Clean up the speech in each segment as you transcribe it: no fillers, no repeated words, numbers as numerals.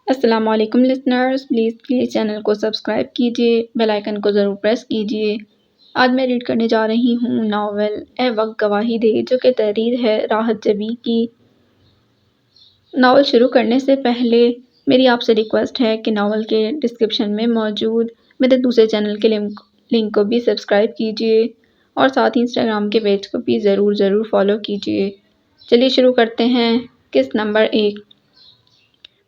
السلام علیکم listeners, please channel کو سبسکرائب کیجیے، بیل آئیکن کو ضرور پریس کیجیے۔ آج میں ریڈ کرنے جا رہی ہوں ناول اے وقت گواہی دے، جو کہ تحریر ہے راحت جبی کی۔ ناول شروع کرنے سے پہلے میری آپ سے ریکویسٹ ہے کہ ناول کے ڈسکرپشن میں موجود میرے دوسرے چینل کے لنک کو بھی سبسکرائب کیجیے اور ساتھ ہی انسٹاگرام کے پیج کو بھی ضرور فالو کیجیے۔ چلیے شروع کرتے ہیں۔ قسط نمبر 1۔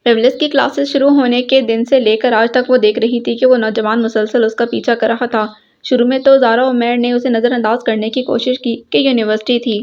پریولیج کی کلاسز شروع ہونے کے دن سے لے کر آج تک وہ دیکھ رہی تھی کہ وہ نوجوان مسلسل اس کا پیچھا کر رہا تھا۔ شروع میں تو زارا عمیر نے اسے نظر انداز کرنے کی کوشش کی کہ یونیورسٹی تھی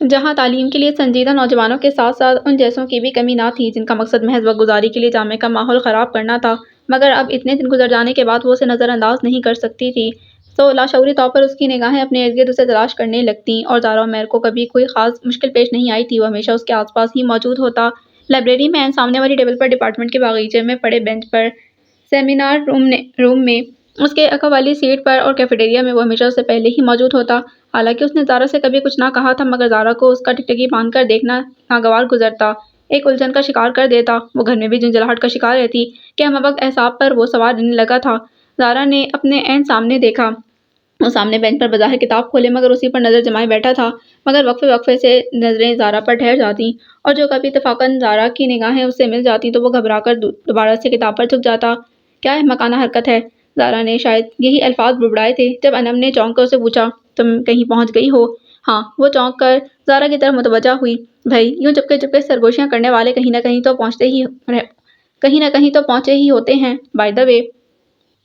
جہاں تعلیم کے لیے سنجیدہ نوجوانوں کے ساتھ ساتھ ان جیسوں کی بھی کمی نہ تھی جن کا مقصد محض وقت گزاری کے لیے جامعہ کا ماحول خراب کرنا تھا، مگر اب اتنے دن گزر جانے کے بعد وہ اسے نظر انداز نہیں کر سکتی تھی، تو لاشعوری طور پر اس کی نگاہیں اپنے ارد گرد اسے تلاش کرنے لگتیں اور زارا عمیر کو کبھی کوئی خاص مشکل پیش نہیں آئی تھی۔ وہ ہمیشہ اس کے آس پاس ہی موجود ہوتا، لائبریری میں سامنے والی ٹیبل پر، ڈپارٹمنٹ کے باغیچے میں پڑے بینچ پر، سیمینار روم میں، اس کے عقب والی سیٹ پر اور کیفیٹیریا میں وہ ہمیشہ اس سے پہلے ہی موجود ہوتا۔ حالانکہ اس نے زارا سے کبھی کچھ نہ کہا تھا، مگر زارا کو اس کا ٹکٹکی باندھ کر دیکھنا ناگوار گزرتا، ایک الجھن کا شکار کر دیتا۔ وہ گھر میں بھی جھنجھلاہٹ کا شکار رہتی کہ ہم وقت اعصاب پر وہ سوار رہنے لگا تھا۔ زارا نے اپنے عین سامنے دیکھا، وہ سامنے بینچ پر بظاہر کتاب کھولے مگر اسی پر نظر جمائے بیٹھا تھا، مگر وقفے سے نظریں زارا پر ٹھہر جاتیں اور جو کبھی اتفاقاً زارا کی نگاہیں اس سے مل جاتی تو وہ گھبرا کر دوبارہ سے کتاب پر جھک جاتا۔ کیا احمقانہ حرکت ہے! زارا نے شاید یہی الفاظ بڑبڑائے تھے جب انم نے چونک کر اسے پوچھا، تم کہیں پہنچ گئی ہو؟ ہاں۔ وہ چونک کر زارا کی طرف متوجہ ہوئی۔ بھئی، یوں چپکے سرگوشیاں کرنے والے کہیں نہ کہیں تو پہنچے ہی ہوتے ہیں۔ بائی دا وے،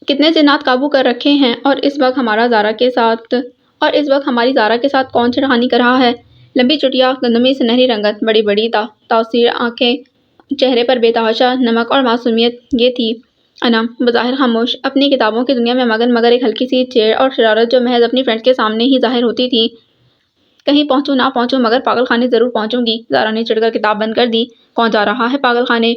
کتنے جنات قابو کر رکھے ہیں اور اس وقت ہماری زارا کے ساتھ کون چھڑخانی کر رہا ہے؟ لمبی چٹیا، گندمی سنہری رنگت، بڑی بڑی تاثیر آنکھیں، چہرے پر بے تحاشا نمک اور معصومیت، یہ تھی انم، بظاہر خاموش، اپنی کتابوں کی دنیا میں مگن، مگر ایک ہلکی سی چیڑ اور شرارت جو محض اپنی فرینڈز کے سامنے ہی ظاہر ہوتی تھی۔ کہیں پہنچوں نہ پہنچوں مگر پاگل خانے ضرور پہنچوں گی۔ زارا نے چڑھ کر کتاب بند کر دی۔ کون جا رہا ہے پاگل خانے؟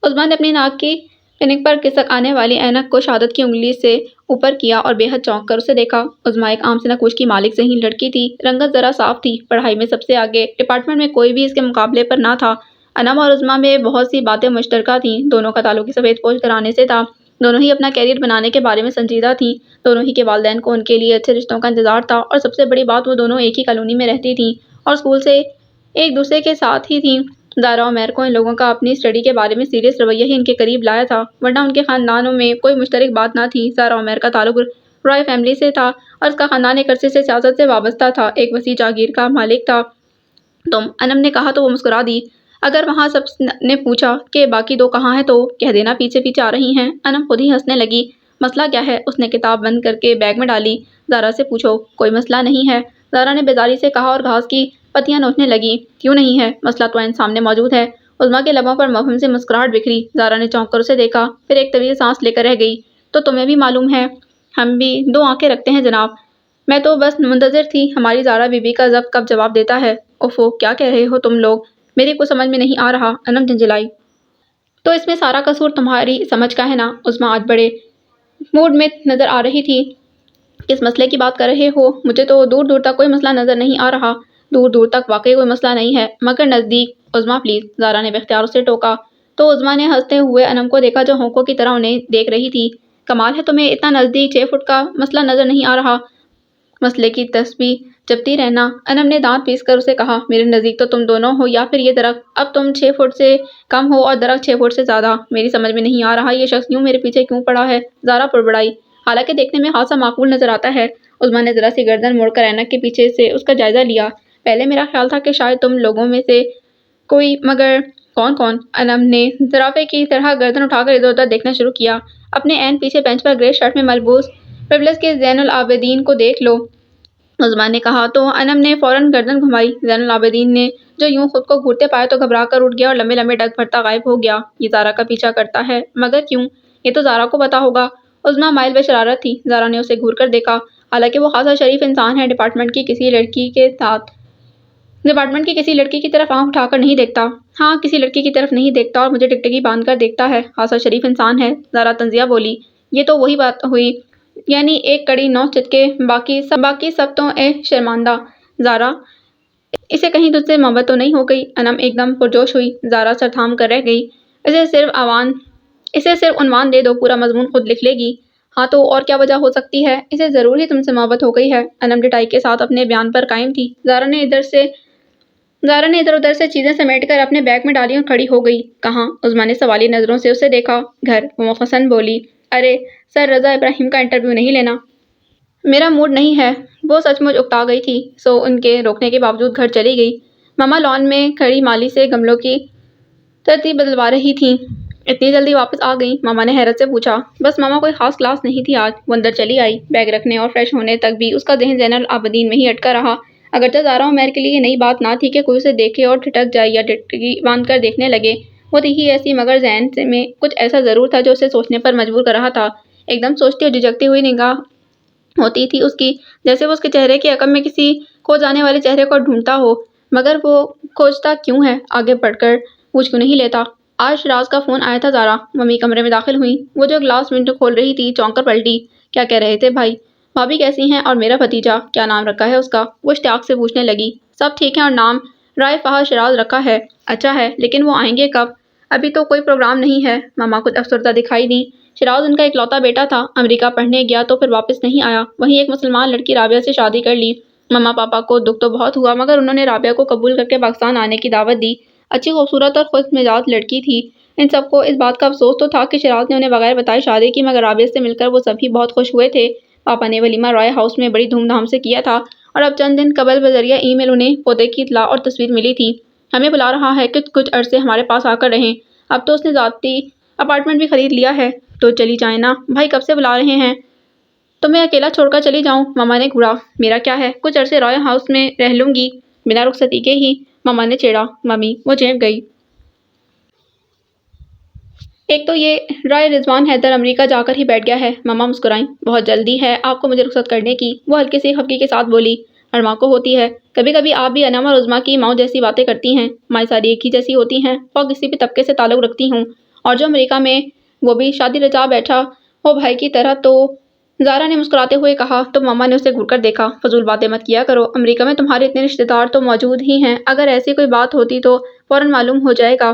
عظمیٰ نے اپنی ناک کی پنک پر کھسک آنے والی اینک کو شہادت کی انگلی سے اوپر کیا اور بے حد چونک کر اسے دیکھا۔ عظمیٰ ایک عام سے نقوش کی مالک ذہین لڑکی تھی، رنگت ذرا صاف تھی، پڑھائی میں سب سے آگے، ڈپارٹمنٹ میں کوئی بھی اس کے مقابلے پر نہ تھا۔ انم اور عظمیٰ میں بہت سی باتیں مشترکہ تھیں، دونوں کا تعلق سفید پوش گھرانے سے تھا، دونوں ہی اپنا کیریئر بنانے کے بارے میں سنجیدہ تھیں، دونوں ہی کے والدین کو ان کے لیے اچھے رشتوں کا انتظار تھا، اور سب سے بڑی بات وہ دونوں ایک ہی کالونی میں رہتی تھیں اور اسکول سے ایک دوسرے کے ساتھ ہی تھیں۔ زارا عمیر کو ان لوگوں کا اپنی اسٹڈی کے بارے میں سیریس رویہ ہی ان کے قریب لایا تھا، ورنہ ان کے خاندانوں میں کوئی مشترک بات نہ تھی۔ زارا عمیر کا تعلق رائے فیملی سے تھا اور اس کا خاندان ایک عرصے سے سیاست سے وابستہ تھا، ایک وسیع جاگیر کا مالک تھا۔ تم، انم نے کہا تو وہ مسکرا دی۔ اگر وہاں سب نے پوچھا کہ باقی دو کہاں ہیں تو کہہ دینا پیچھے آ رہی ہیں۔ انم خود ہی ہنسنے لگی۔ مسئلہ کیا ہے؟ اس نے کتاب بند کر کے بیگ میں ڈالی۔ زارا سے پوچھو۔ کوئی مسئلہ نہیں ہے، زارا نے بیزاری سے کہا اور گھاس کی پتیاں نوچنے لگی۔ کیوں نہیں ہے؟ مسئلہ تو عین سامنے موجود ہے۔ عظمیٰ کے لبوں پر مبہم سی مسکراہٹ بکھری۔ زارا نے چونک کر اسے دیکھا، پھر ایک طویل سانس لے کر رہ گئی۔ تو تمہیں بھی معلوم ہے؟ ہم بھی دو آنکھیں رکھتے ہیں جناب۔ میں تو بس منتظر تھی ہماری زارا بی بی کا ضبط کب جواب دیتا ہے۔ اوفو، کیا کہہ رہے ہو تم لوگ؟ میری کچھ سمجھ میں نہیں آ رہا، انم جھنجھلائی۔ تو اس میں سارا قصور تمہاری سمجھ کا ہے نا؟ عظمیٰ آج بڑے موڈ میں نظر آ رہی تھی۔ کس مسئلے کی بات کر رہے ہو؟ مجھے تو دور تک کوئی مسئلہ نظر نہیں آ رہا۔ دور تک واقعی کوئی مسئلہ نہیں ہے، مگر نزدیک۔ عظمیٰ پلیز، زارا نے بے اختیار اسے ٹوکا۔ تو عظمیٰ نے ہنستے ہوئے انم کو دیکھا جو ہونکوں کی طرح انہیں دیکھ رہی تھی۔ کمال ہے، تمہیں اتنا نزدیک 6 فٹ کا مسئلہ نظر نہیں آ رہا۔ مسئلے کی تسبیح جپتی رہنا، انم نے دانت پیس کر اسے کہا۔ میرے نزدیک تو تم دونوں ہو یا پھر یہ درخت، اب تم 6 فٹ سے کم ہو اور درخت 6 فٹ سے زیادہ۔ میری سمجھ میں نہیں آ رہا یہ شخص یوں میرے پیچھے کیوں پڑا ہے؟ زارا بڑبڑائی۔ حالانکہ دیکھنے میں خاصا معقول نظر آتا ہے۔ عظمیٰ نے ذرا سی گردن موڑ کر اینک کے پیچھے سے اس کا جائزہ لیا۔ پہلے میرا خیال تھا کہ شاید تم لوگوں میں سے کوئی، مگر کون؟ انم نے زرافے کی طرح گردن اٹھا کر ادھر ادھر دیکھنا شروع کیا۔ اپنے عین پیچھے بینچ پر گرے شرٹ میں ملبوس پریولیج کے زین العابدین کو دیکھ لو، عظمیٰ نے کہا۔ تو انم نے فوراً گردن گھمائی۔ زین العابدین نے جو یوں خود کو گھورتے پایا تو گھبرا کر اٹھ گیا اور لمبے ڈگ بھرتا غائب ہو گیا۔ یہ زارا کا پیچھا کرتا ہے، مگر کیوں؟ یہ تو زارا کو پتا ہوگا۔ عظمیٰ مائل بشرارت تھی۔ زارا نے اسے گھور کر دیکھا۔ حالانکہ وہ خاصا شریف انسان ہے، ڈپارٹمنٹ کی کسی لڑکی کی طرف آنکھ اٹھا کر نہیں دیکھتا۔ ہاں، کسی لڑکی کی طرف نہیں دیکھتا اور مجھے ٹکٹکی باندھ کر دیکھتا ہے۔ خاصا شریف انسان ہے، زارا طنزیہ بولی۔ یہ تو وہی بات ہوئی، یعنی ایک کڑی 9 چٹکے، باقی سب تو شرمندہ۔ زارا، اسے کہیں تجھ سے محبت تو نہیں ہو گئی؟ انم ایک دم پرجوش ہوئی۔ زارا سر تھام کر رہ گئی۔ اسے صرف عنوان دے دو، پورا مضمون خود لکھ لے گی۔ ہاں تو اور کیا وجہ ہو سکتی ہے؟ اسے ضرور ہی تم سے محبت ہو گئی ہے۔ انم ڈٹائی کے ساتھ اپنے بیان پر قائم تھی۔ زارا نے ادھر ادھر سے چیزیں سمیٹ کر اپنے بیگ میں ڈالی اور کھڑی ہو گئی۔ کہاں؟ عظمیٰ نے سوالی نظروں سے اسے دیکھا۔ گھر، وہ مخفصاً بولی۔ ارے سر رضا ابراہیم کا انٹرویو نہیں لینا؟ میرا موڈ نہیں ہے۔ وہ سچ مچ اکتا گئی تھی، سو ان کے روکنے کے باوجود گھر چلی گئی۔ ماما لان میں کھڑی مالی سے گملوں کی ترتیب بدلوا رہی تھیں۔ اتنی جلدی واپس آ گئیں؟ ماما نے حیرت سے پوچھا۔ بس ماما، کوئی خاص کلاس نہیں تھی آج۔ وہ اندر چلی آئی۔ بیگ رکھنے اور فریش ہونے تک بھی اس کا ذہن زین العابدین میں ہی اٹکا رہا۔ اگرچہ زارا عمیر کے لیے یہ نئی بات نہ تھی کہ کوئی اسے دیکھے اور ٹھٹک جائے یا ٹٹکی باندھ کر دیکھنے لگے۔ وہ تھی ہی ایسی، مگر ذہن میں کچھ ایسا ضرور تھا جو اسے سوچنے پر مجبور کر رہا تھا۔ ایک دم سوچتی اور جھجکتی ہوئی نگاہ ہوتی تھی اس کی، جیسے وہ اس کے چہرے کے عقب میں کسی کھو جانے والے چہرے کو ڈھونڈتا ہو۔ مگر وہ کھوجتا کیوں ہے؟ آگے بڑھ کر پوچھ کیوں نہیں لیتا؟ آج شراز کا فون آیا تھا زارا۔ ممی کمرے میں داخل ہوئیں۔ وہ جو گلاس ونڈو کھول رہی تھی چونک کر پلٹی۔ کیا کہہ رہے تھے بھائی؟ بھابھی کیسی ہیں؟ اور میرا بھتیجا کیا نام رکھا ہے اس کا؟ وہ اشتیاق سے پوچھنے لگی۔ سب ٹھیک ہے اور نام رائے فہد شراز رکھا ہے۔ اچھا ہے، لیکن وہ آئیں گے کب؟ ابھی تو کوئی پروگرام نہیں ہے۔ ماما کچھ افسردہ دکھائی دیں۔ شراز ان کا اکلوتا بیٹا تھا، امریکہ پڑھنے گیا تو پھر واپس نہیں آیا۔ وہیں ایک مسلمان لڑکی رابعہ سے شادی کر لی۔ ماما پاپا کو دکھ تو بہت ہوا، مگر انہوں نے رابعہ کو قبول کر کے پاکستان آنے کی دعوت دی۔ اچھی خوبصورت اور خوش مزاج لڑکی تھی۔ ان سب کو اس بات کا افسوس تو تھا کہ شراز نے انہیں بغیر بتائے شادی کی، مگر رابعہ سے مل کر وہ سبھی بہت خوش ہوئے تھے۔ پاپا نے ولیمہ رائے ہاؤس میں بڑی دھوم دھام سے کیا تھا، اور اب چند دن قبل بذریعہ ای میل انہیں پودے کی اطلاع اور تصویر ملی تھی۔ ہمیں بلا رہا ہے کہ کچھ عرصے ہمارے پاس آ کر رہیں۔ اب تو اس نے ذاتی اپارٹمنٹ بھی خرید لیا ہے۔ تو چلی جائیں نا بھائی، کب سے بلا رہے ہیں؟ تو میں اکیلا چھوڑ کر چلی جاؤں؟ ماما نے گھوڑا۔ میرا کیا ہے، کچھ عرصے رائے ہاؤس میں رہ لوں گی، بنا رخصتی کے ہی۔ ماما نے چھیڑا۔ ممی، وہ چینپ گئی۔ ایک تو یہ رائے رضوان حیدر امریکہ جا کر ہی بیٹھ گیا ہے۔ ماما مسکرائیں۔ بہت جلدی ہے آپ کو مجھے رخصت کرنے کی؟ وہ ہلکی سی خفگی کے ساتھ بولی۔ ارماں کو ہوتی ہے، کبھی کبھی آپ بھی انم اور عظمیٰ کی ماؤں جیسی باتیں کرتی ہیں۔ مائیں ساری ایک ہی جیسی ہوتی ہیں، اور کسی بھی طبقے سے تعلق رکھتی ہوں، اور جو امریکہ میں وہ بھی شادی رچا بیٹھا ہو بھائی کی طرح۔ تو زارا نے مسکراتے ہوئے کہا۔ تو ماما نے اسے گھور کر دیکھا۔ فضول باتیں مت کیا کرو، امریکہ میں تمہارے اتنے رشتے دار تو موجود ہی ہیں، اگر ایسی کوئی بات ہوتی تو فوراً معلوم ہو جائے گا۔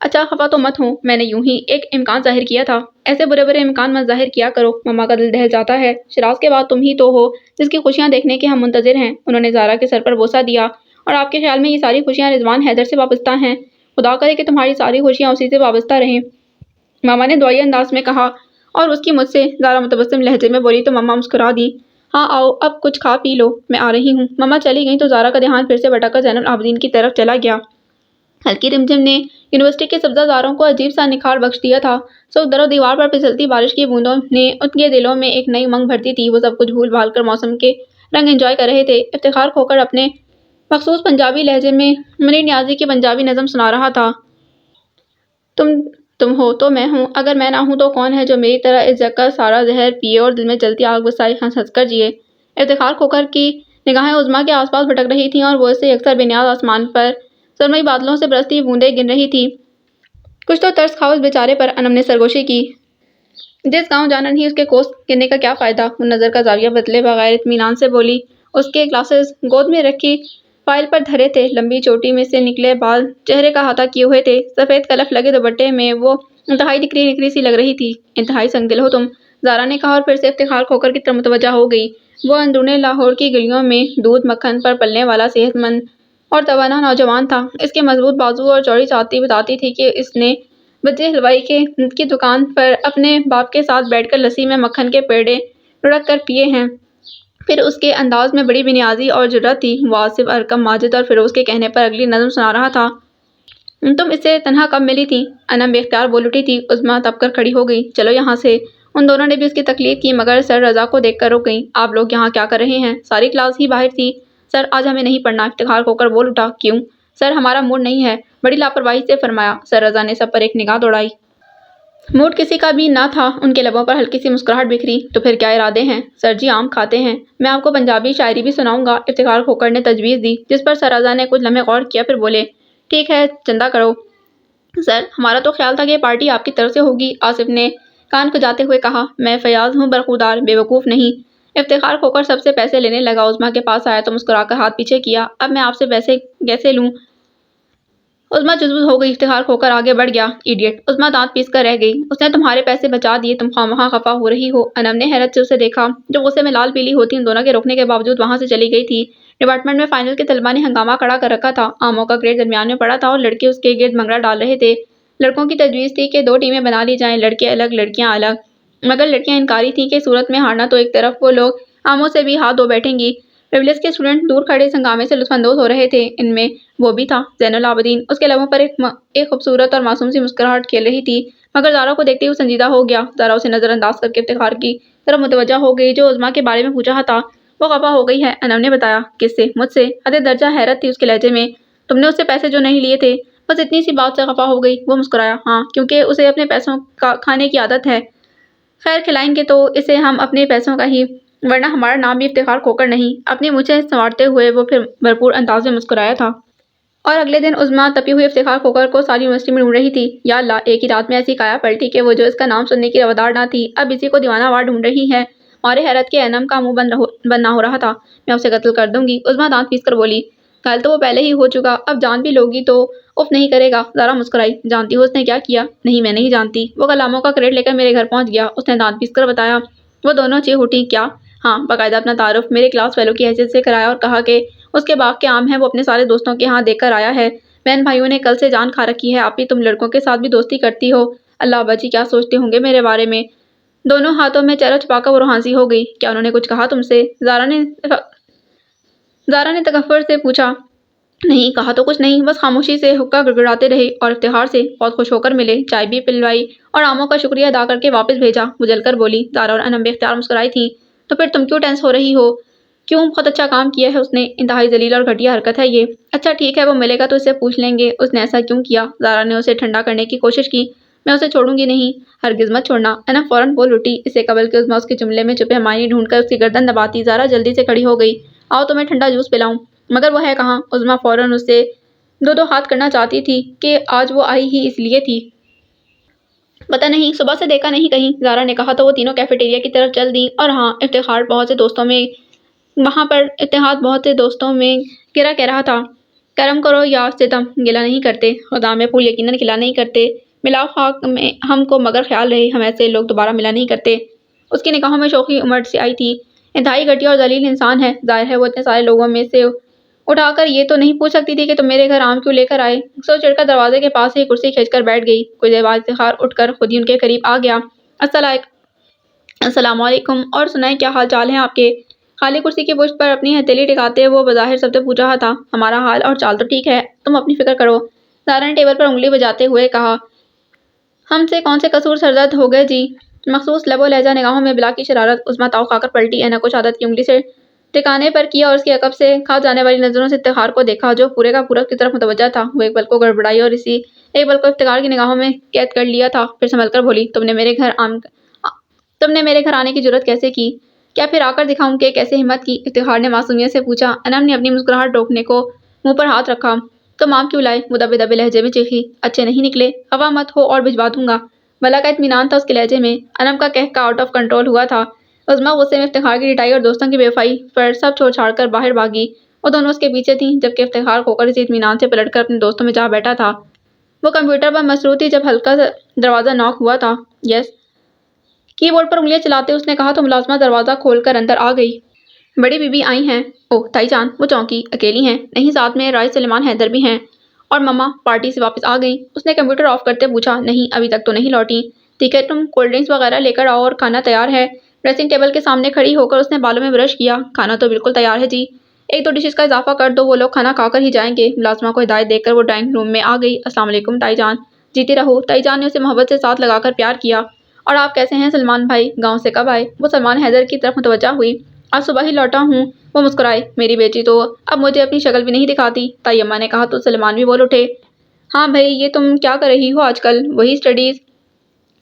اچھا خفا تو مت ہوں، میں نے یوں ہی ایک امکان ظاہر کیا تھا۔ ایسے برے برے امکان مت ظاہر کیا کرو، ماما کا دل دہل جاتا ہے۔ شراز کے بعد تم ہی تو ہو جس کی خوشیاں دیکھنے کے ہم منتظر ہیں۔ انہوں نے زارا کے سر پر بوسہ دیا۔ اور آپ کے خیال میں یہ ساری خوشیاں رضوان حیدر سے وابستہ ہیں؟ خدا کرے کہ تمہاری ساری خوشیاں اسی سے وابستہ رہیں، ماما نے دعائیہ انداز میں کہا۔ اور اس کی مجھ سے؟ زارا متبسم لہجے میں بولی تو ماما مسکرا دیں۔ ہاں آؤ، اب کچھ کھا پی لو، میں آ رہی ہوں۔ ماما چلی گئیں تو زارا کا دھیان پھر سے بھٹک کر زین العابدین کی طرف چلا گیا۔ ہلکی رمجم نے یونیورسٹی کے سبزہ زاروں کو عجیب سا نکھار بخش دیا تھا۔ سو در و دیوار پر پھسلتی بارش کی بوندوں نے ان کے دلوں میں ایک نئی امنگ بھرتی تھی۔ وہ سب کچھ بھول بھال کر موسم کے رنگ انجوائے کر رہے تھے۔ افتخار کھوکر اپنے مخصوص پنجابی لہجے میں منیر نیازی کی پنجابی نظم سنا رہا تھا۔ تم ہو تو میں ہوں، اگر میں نہ ہوں تو کون ہے جو میری طرح اس جگ کا سارا زہر پیے اور دل میں جلتی آگ بسائے ہنس ہنس کر جیے۔ افتخار کھوکر کی نگاہیں عظمیٰ کے آس پاس بھٹک رہی تھیں، اور وہ اسے یکسر بے نیاز آسمان پر سرمئی بادلوں سے برستی بوندیں گن رہی تھی۔ کچھ تو ترس کھا اس بیچارے پر، انم نے سرگوشی کی۔ جس گاؤں جانا نہیں اس کے کوس گننے کا کیا فائدہ؟ وہ نظر کا زاویہ بدلے بغیر اطمینان سے بولی۔ اس کے گلاسز گود میں رکھی فائل پر دھرے تھے، لمبی چوٹی میں سے نکلے بال چہرے کا احاطہ کیے ہوئے تھے، سفید کلف لگے دوپٹے میں وہ انتہائی نکھری نکھری سی لگ رہی تھی۔ انتہائی سنگ دل ہو تم، زارا نے کہا، اور پھر سے افتخار کھوکر کی طرف متوجہ ہو گئی۔ وہ اندرون لاہور کی گلیوں میں دودھ مکھن پر پلنے والا صحت مند اور توانا نوجوان تھا۔ اس کے مضبوط بازو اور چوڑی چھاتی بتاتی تھی کہ اس نے بجے حلوائی کی دکان پر اپنے باپ کے ساتھ بیٹھ کر لسی میں مکھن کے پیڑے لڑک کر پیے ہیں۔ پھر اس کے انداز میں بڑی بے نیازی اور جرأت تھی۔ وہ آصف، ارقم، ماجد اور فیروز کے کہنے پر اگلی نظم سنا رہا تھا۔ تم اس سے تنہا کب ملی تھی؟ انم بے اختیار بول اٹھی تھی۔ عظمیٰ تپ کر کھڑی ہو گئی۔ چلو یہاں سے۔ ان دونوں نے بھی اس کی تقلید کی، مگر سر رضا کو دیکھ کر رک گئیں۔ آپ لوگ یہاں کیا کر رہے ہیں؟ ساری کلاس ہی باہر تھی۔ سر آج ہمیں نہیں پڑھنا، افتخار کھوکر بول اٹھا۔ کیوں؟ سر ہمارا موڈ نہیں ہے، بڑی لاپرواہی سے فرمایا۔ سر رضا نے سب پر ایک نگاہ دوڑائی۔ موڈ کسی کا بھی نہ تھا۔ ان کے لبوں پر ہلکی سی مسکراہٹ بکھری۔ تو پھر کیا ارادے ہیں؟ سر جی آم کھاتے ہیں، میں آپ کو پنجابی شاعری بھی سناؤں گا، افتخار کھوکر نے تجویز دی، جس پر سر رضا نے کچھ لمحے غور کیا، پھر بولے ٹھیک ہے چندہ کرو۔ سر ہمارا تو خیال تھا کہ یہ پارٹی آپ کی طرف سے ہوگی، آصف نے کان کھجاتے ہوئے کہا۔ میں فیاض ہوں برخودار، بے وقوف نہیں۔ افتخار کھوکر سب سے پیسے لینے لگا۔ عظمیٰ کے پاس آیا تو مسکرا کر ہاتھ پیچھے کیا۔ اب میں آپ سے پیسے کیسے لوں؟ عظمیٰ جذب ہو گئی، افتخار کھو کر آگے بڑھ گیا۔ ایڈیٹ! عظمیٰ دانت پیس کر رہ گئی۔ اس نے تمہارے پیسے بچا دیے، تم خواہ خفا ہو رہی ہو۔ انم نے حیرت سے اسے دیکھا جو غصے میں لال پیلی ہوتی ان دونوں کے روکنے کے باوجود وہاں سے چلی گئی تھی۔ ڈپارٹمنٹ میں فائنل کے طلباء نے ہنگامہ کھڑا کر رکھا تھا۔ آموں کا گریڈ درمیان میں پڑا تھا اور لڑکے اس کے گرد منگڑا ڈال رہے تھے۔ لڑکوں کی تجویز تھی کہ 2 ٹیمیں بنا لی جائیں، لڑکے الگ لڑکیاں الگ، مگر لڑکیاں انکاری تھیں کہ صورت میں ہارنا تو ایک طرف، وہ لوگ آموں سے بھی ہاتھ دھو بیٹھیں گی۔ پریولیج کے اسٹوڈنٹ دور کھڑے اس ہنگامے سے لطف اندوز ہو رہے تھے۔ ان میں وہ بھی تھا، زین العابدین۔ اس کے لبوں پر ایک خوبصورت اور معصوم سی مسکراہٹ کھیل رہی تھی، مگر زارا کو دیکھتے ہی وہ سنجیدہ ہو گیا۔ زارا اسے نظر انداز کر کے افتخار کی طرف متوجہ ہو گئی جو عظمیٰ کے بارے میں پوچھ رہا تھا۔ وہ خفا ہو گئی ہے، انم نے بتایا۔ کس سے؟ مجھ سے؟ حد درجہ حیرت تھی اس کے لہجے میں۔ تم نے اس سے پیسے جو نہیں لیے تھے؟ بس اتنی سی بات سے خفا ہو گئی۔ وہ مسکرایا۔ ہاں، کیونکہ اسے اپنے پیسوں کا کھانے کی عادت ہے۔ خیر کھلائیں گے تو اسے ہم اپنے پیسوں کا ہی، ورنہ ہمارا نام بھی افتخار کھوکر نہیں۔ اپنی مونچھیں سنوارتے ہوئے وہ پھر بھرپور انداز میں مسکرایا تھا۔ اور اگلے دن عظمیٰ تپی ہوئی افتخار کھوکر کو ساری یونیورسٹی میں ڈھونڈ رہی تھی۔ یا اللہ! ایک ہی رات میں ایسی کایا پلٹی کہ وہ جو اس کا نام سننے کی روادار نہ تھی، اب اسی کو دیوانہ وار ڈھونڈ رہی ہے۔ مارے حیرت کے انم کا منہ بند نہ ہو رہا تھا۔ میں اسے قتل کر دوں گی، عظمیٰ دانت پیس کر بولی۔ گھائل تو وہ پہلے ہی ہو چکا، اب جان بھی لوگی تو اف نہیں کرے گا۔ زارا مسکرائی۔ جانتی ہو اس نے کیا کیا؟ نہیں، میں نہیں جانتی۔ وہ کل آموں کا کریٹ لے کر میرے گھر پہنچ گیا، اس نے دانت پیس کر بتایا۔ وہ دونوں چیخ اٹھیں۔ کیا؟ ہاں، باقاعدہ اپنا تعارف میرے کلاس فیلو کی حیثیت سے کرایا اور کہا کہ اس کے باغ کے آم ہیں وہ اپنے سارے دوستوں کے ہاں دیکھ کر آیا ہے۔ بہن بھائیوں نے کل سے جان کھا رکھی ہے۔ آپی تم لڑکوں کے ساتھ بھی دوستی کرتی ہو؟ اللہ ابا جی کیا سوچتے ہوں گے میرے بارے میں؟ دونوں ہاتھوں میں چہرہ چھپا کر وہ روحانسی ہو گئی۔ کیا انہوں نے کچھ کہا تم سے؟ زارا نے تکفر سے پوچھا۔ نہیں کہا تو کچھ نہیں، بس خاموشی سے حقہ گڑگڑاتے رہے اور افتخار سے بہت خوش ہو کر ملے، چائے بھی پلوائی اور آموں کا شکریہ ادا کر کے واپس بھیجا۔ وہ جل کر بولی۔ زارا اور انم بے اختیار مسکرائی تھیں۔ تو پھر تم کیوں ٹینس ہو رہی ہو؟ کیوں؟ بہت اچھا کام کیا ہے اس نے، انتہائی ذلیل اور گھٹیا حرکت ہے یہ۔ اچھا ٹھیک ہے، وہ ملے گا تو اس سے پوچھ لیں گے اس نے ایسا کیوں کیا۔ زارا نے اسے ٹھنڈا کرنے کی کوشش کی۔ میں اسے چھوڑوں گی نہیں، ہرگز مت چھوڑنا۔ انم فوراً بول اٹھی۔ اس سے قبل کہ عظمیٰ اس کے جملے میں چھپے معنی ڈھونڈ کر اس کی گردن دباتی، زارا جلدی سے کھڑی ہو گئی۔ آؤ تمہیں ٹھنڈا جوس پلاؤں۔ مگر وہ ہے کہاں؟ عظمیٰ فوراً اس سے دو ہاتھ کرنا چاہتی تھی کہ آج وہ آئی ہی اس لیے تھی۔ پتہ نہیں، صبح سے دیکھا نہیں کہیں، زارا نے کہا تو وہ تینوں کیفیٹیریا کی طرف چل دیں۔ اور ہاں، افتخار بہت سے دوستوں میں وہاں پر اتحاد بہت سے دوستوں میں گرا کہہ رہا تھا۔ کرم کرو یا ستم، گلہ نہیں کرتے، خدا میں پھول یقیناً کھلا نہیں کرتے، ملاؤ خاک میں ہم کو مگر خیال رہے ہم ایسے لوگ دوبارہ ملا نہیں کرتے۔ اس کی نگاہوں میں شوخی امڑ سے آئی تھی۔ انتہائی گھٹیا اور ذلیل انسان ہے، ظاہر ہے وہ اتنے سارے لوگوں میں سے اٹھا کر یہ تو نہیں پوچھ سکتی تھی کہ تم میرے گھر آم کیوں لے کر آئے۔ سو چڑھ کر دروازے کے پاس ہی کرسی کھینچ کر بیٹھ گئی۔ کچھ دیر بعد افتخار اٹھ کر خود ہی ان کے قریب آ گیا۔ السلام علیکم، اور سنائیں کیا حال چال ہیں آپ کے؟ خالی کرسی کی پشت پر اپنی ہتھیلی ٹکاتے وہ بظاہر سب سے پوچھ رہا تھا۔ ہمارا حال اور چال تو ٹھیک ہے، تم اپنی فکر کرو، زارا نے ٹیبل پر انگلی بجاتے ہوئے کہا۔ ہم سے کون سے قصور سرزد ہو گئے جی؟ مخصوص لب و لہجہ، نگاہوں میں بلا کی شرارت۔ عظمیٰ تاؤ کھا کر پلٹی، اینک کو شہادت کی انگلی سے ٹکانے پر کیا اور اس کی عقب سے کھا جانے والی نظروں سے افتخار کو دیکھا جو پورے کا پورا اس کی طرف متوجہ تھا۔ وہ ایک پل کو گڑبڑائی اور اسی ایک پل کو افتخار کی نگاہوں میں قید کر لیا تھا، پھر سنبھل کر بولی۔ تم نے میرے گھر آنے کی جرأت کیسے کی؟ کیا پھر آ کر دکھاؤں کہ کیسے ہمت کی؟ افتخار نے معصومیت سے پوچھا۔ انم نے اپنی مسکراہٹ روکنے کو منہ پر ہاتھ رکھا۔ تم آم کیوں لائے؟ وہ دبے دبے لہجے میں چیخی۔ اچھے نہیں نکلے؟ خفا مت ہو اور بھجوا دوں گا۔ بلا کا اطمینان تھا اس کے لہجے میں۔ انم کا قہقہ آؤٹ آف کنٹرول ہوا تھا۔ عظمیٰ غصے میں افتخار کی ڈٹائی اور دوستوں کی بے وفائی پر سب چھوڑ چھاڑ کر باہر بھاگی۔ وہ دونوں اس کے پیچھے تھیں، جبکہ افتخار کھوکر اسی اطمینان سے پلٹ کر اپنے دوستوں میں جا بیٹھا تھا۔ وہ کمپیوٹر پر مصروف تھی جب ہلکا دروازہ ناک ہوا تھا۔ یس، کی بورڈ پر انگلیاں چلاتے اس نے کہا تو ملازمہ دروازہ کھول کر اندر آ گئی۔ بڑی بی بی آئی ہیں؟ اوہ تائی جان، وہ چونکی اکیلی ہیں؟ نہیں، ساتھ میں رائے سلیمان حیدر بھی ہیں۔ اور مما پارٹی سے واپس آ گئیں؟ اس نے کمپیوٹر آف کرتے پوچھا۔ نہیں، ابھی تک تو نہیں لوٹیں۔ ٹھیک ہے، تم کولڈ ڈرنکس وغیرہ لے کر آؤ اور کھانا تیار ہے۔ ڈریسنگ ٹیبل کے سامنے کھڑی ہو کر اس نے بالوں میں برش کیا۔ کھانا تو بالکل تیار ہے جی، 1-2 ڈشز کا اضافہ کر دو، وہ لوگ کھانا کھا کر ہی جائیں گے۔ ملازمہ کو ہدایت دے کر وہ ڈرائنگ روم میں آ گئی۔ السلام علیکم تائی جان۔ جیتی رہو۔ تائی جان نے اسے محبت سے ساتھ لگا کر پیار کیا۔ اور آپ کیسے ہیں سلمان بھائی؟ گاؤں سے کب آئے؟ وہ سلمان حیدر کی طرف متوجہ ہوئی۔ آج صبح ہی لوٹا ہوں۔ وہ مسکرائے۔ میری بیٹی تو اب مجھے اپنی شکل بھی نہیں دکھاتی، تائی اماں نے کہا تو سلمان بھی بول اٹھے۔ ہاں بھائی، یہ تم کیا کر رہی ہو آج کل؟ وہی اسٹڈیز۔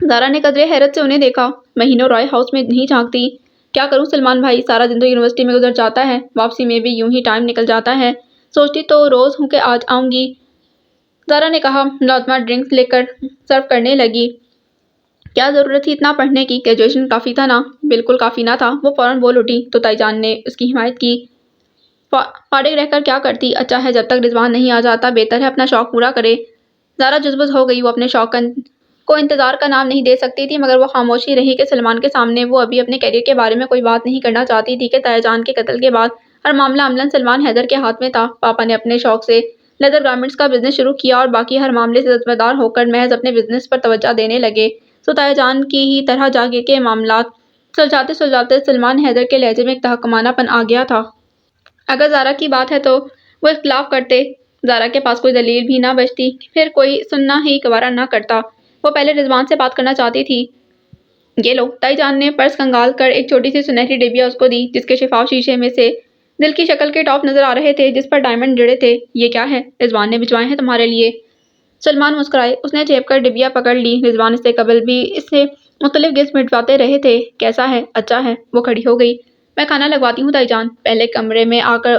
زارا نے قدرے حیرت سے انہیں دیکھا۔ مہینوں رائے ہاؤس میں نہیں جھانکتی۔ کیا کروں سلمان بھائی، سارا دن تو یونیورسٹی میں گزر جاتا ہے، واپسی میں بھی یوں ہی ٹائم نکل جاتا ہے، سوچتی تو روز ہوں کہ آج آؤں گی، زارا نے کہا۔ ملازمہ ڈرنکس لے کر سرو کرنے لگی۔ کیا ضرورت تھی اتنا پڑھنے کی؟ گریجویشن کافی تھا نا؟ بالکل کافی نہ تھا، وہ فوراً بول اٹھی۔ تو تائی جان نے اس کی حمایت کی۔ فارغ رہ کر کیا کرتی؟ اچھا ہے جب تک رضوان نہیں آ جاتا، بہتر ہے اپنا شوق پورا کرے۔ زارا جذبت ہو گئی، وہ اپنے شوق کو انتظار کا نام نہیں دے سکتی تھی، مگر وہ خاموشی رہی کہ سلمان کے سامنے وہ ابھی اپنے کیریئر کے بارے میں کوئی بات نہیں کرنا چاہتی تھی کہ طاہر جان کے قتل کے بعد ہر معاملہ عملاً سلمان حیدر کے ہاتھ میں تھا۔ پاپا نے اپنے شوق سے لیدر گارمنٹس کا بزنس شروع کیا اور باقی ہر معاملے سے دستبردار ہو کر محض اپنے بزنس پر توجہ دینے لگے۔ سو طاہر جان کی ہی طرح جاگیر کے معاملات سلجھاتے سلجھاتے سلمان حیدر کے لہجے میں ایک تحکمانہ پن آ گیا تھا۔ اگر زارا کی بات ہے تو وہ اختلاف کرتے، زارا کے پاس کوئی دلیل بھی نہ بچتی، پھر کوئی سننا ہی گوارا نہ کرتا۔ وہ پہلے رضوان سے بات کرنا چاہتی تھی۔ یہ لو، طائی جان نے پرس کنگال کر ایک چھوٹی سی سنہری ڈبیا اس کو دی، جس کے شفاف شیشے میں سے دل کی شکل کے ٹاپ نظر آ رہے تھے جس پر ڈائمنڈ جڑے تھے۔ یہ کیا ہے؟ رضوان نے بھجوائے ہیں تمہارے لیے۔ سلمان مسکرائے، اس نے جھیپ کر ڈبیا پکڑ لی۔ رضوان اس سے قبل بھی اس سے مختلف گفٹ بھجواتے رہے تھے۔ کیسا ہے؟ اچھا ہے۔ وہ کھڑی ہو گئی۔ میں کھانا لگواتی ہوں طائی جان۔ پہلے کمرے میں آ کر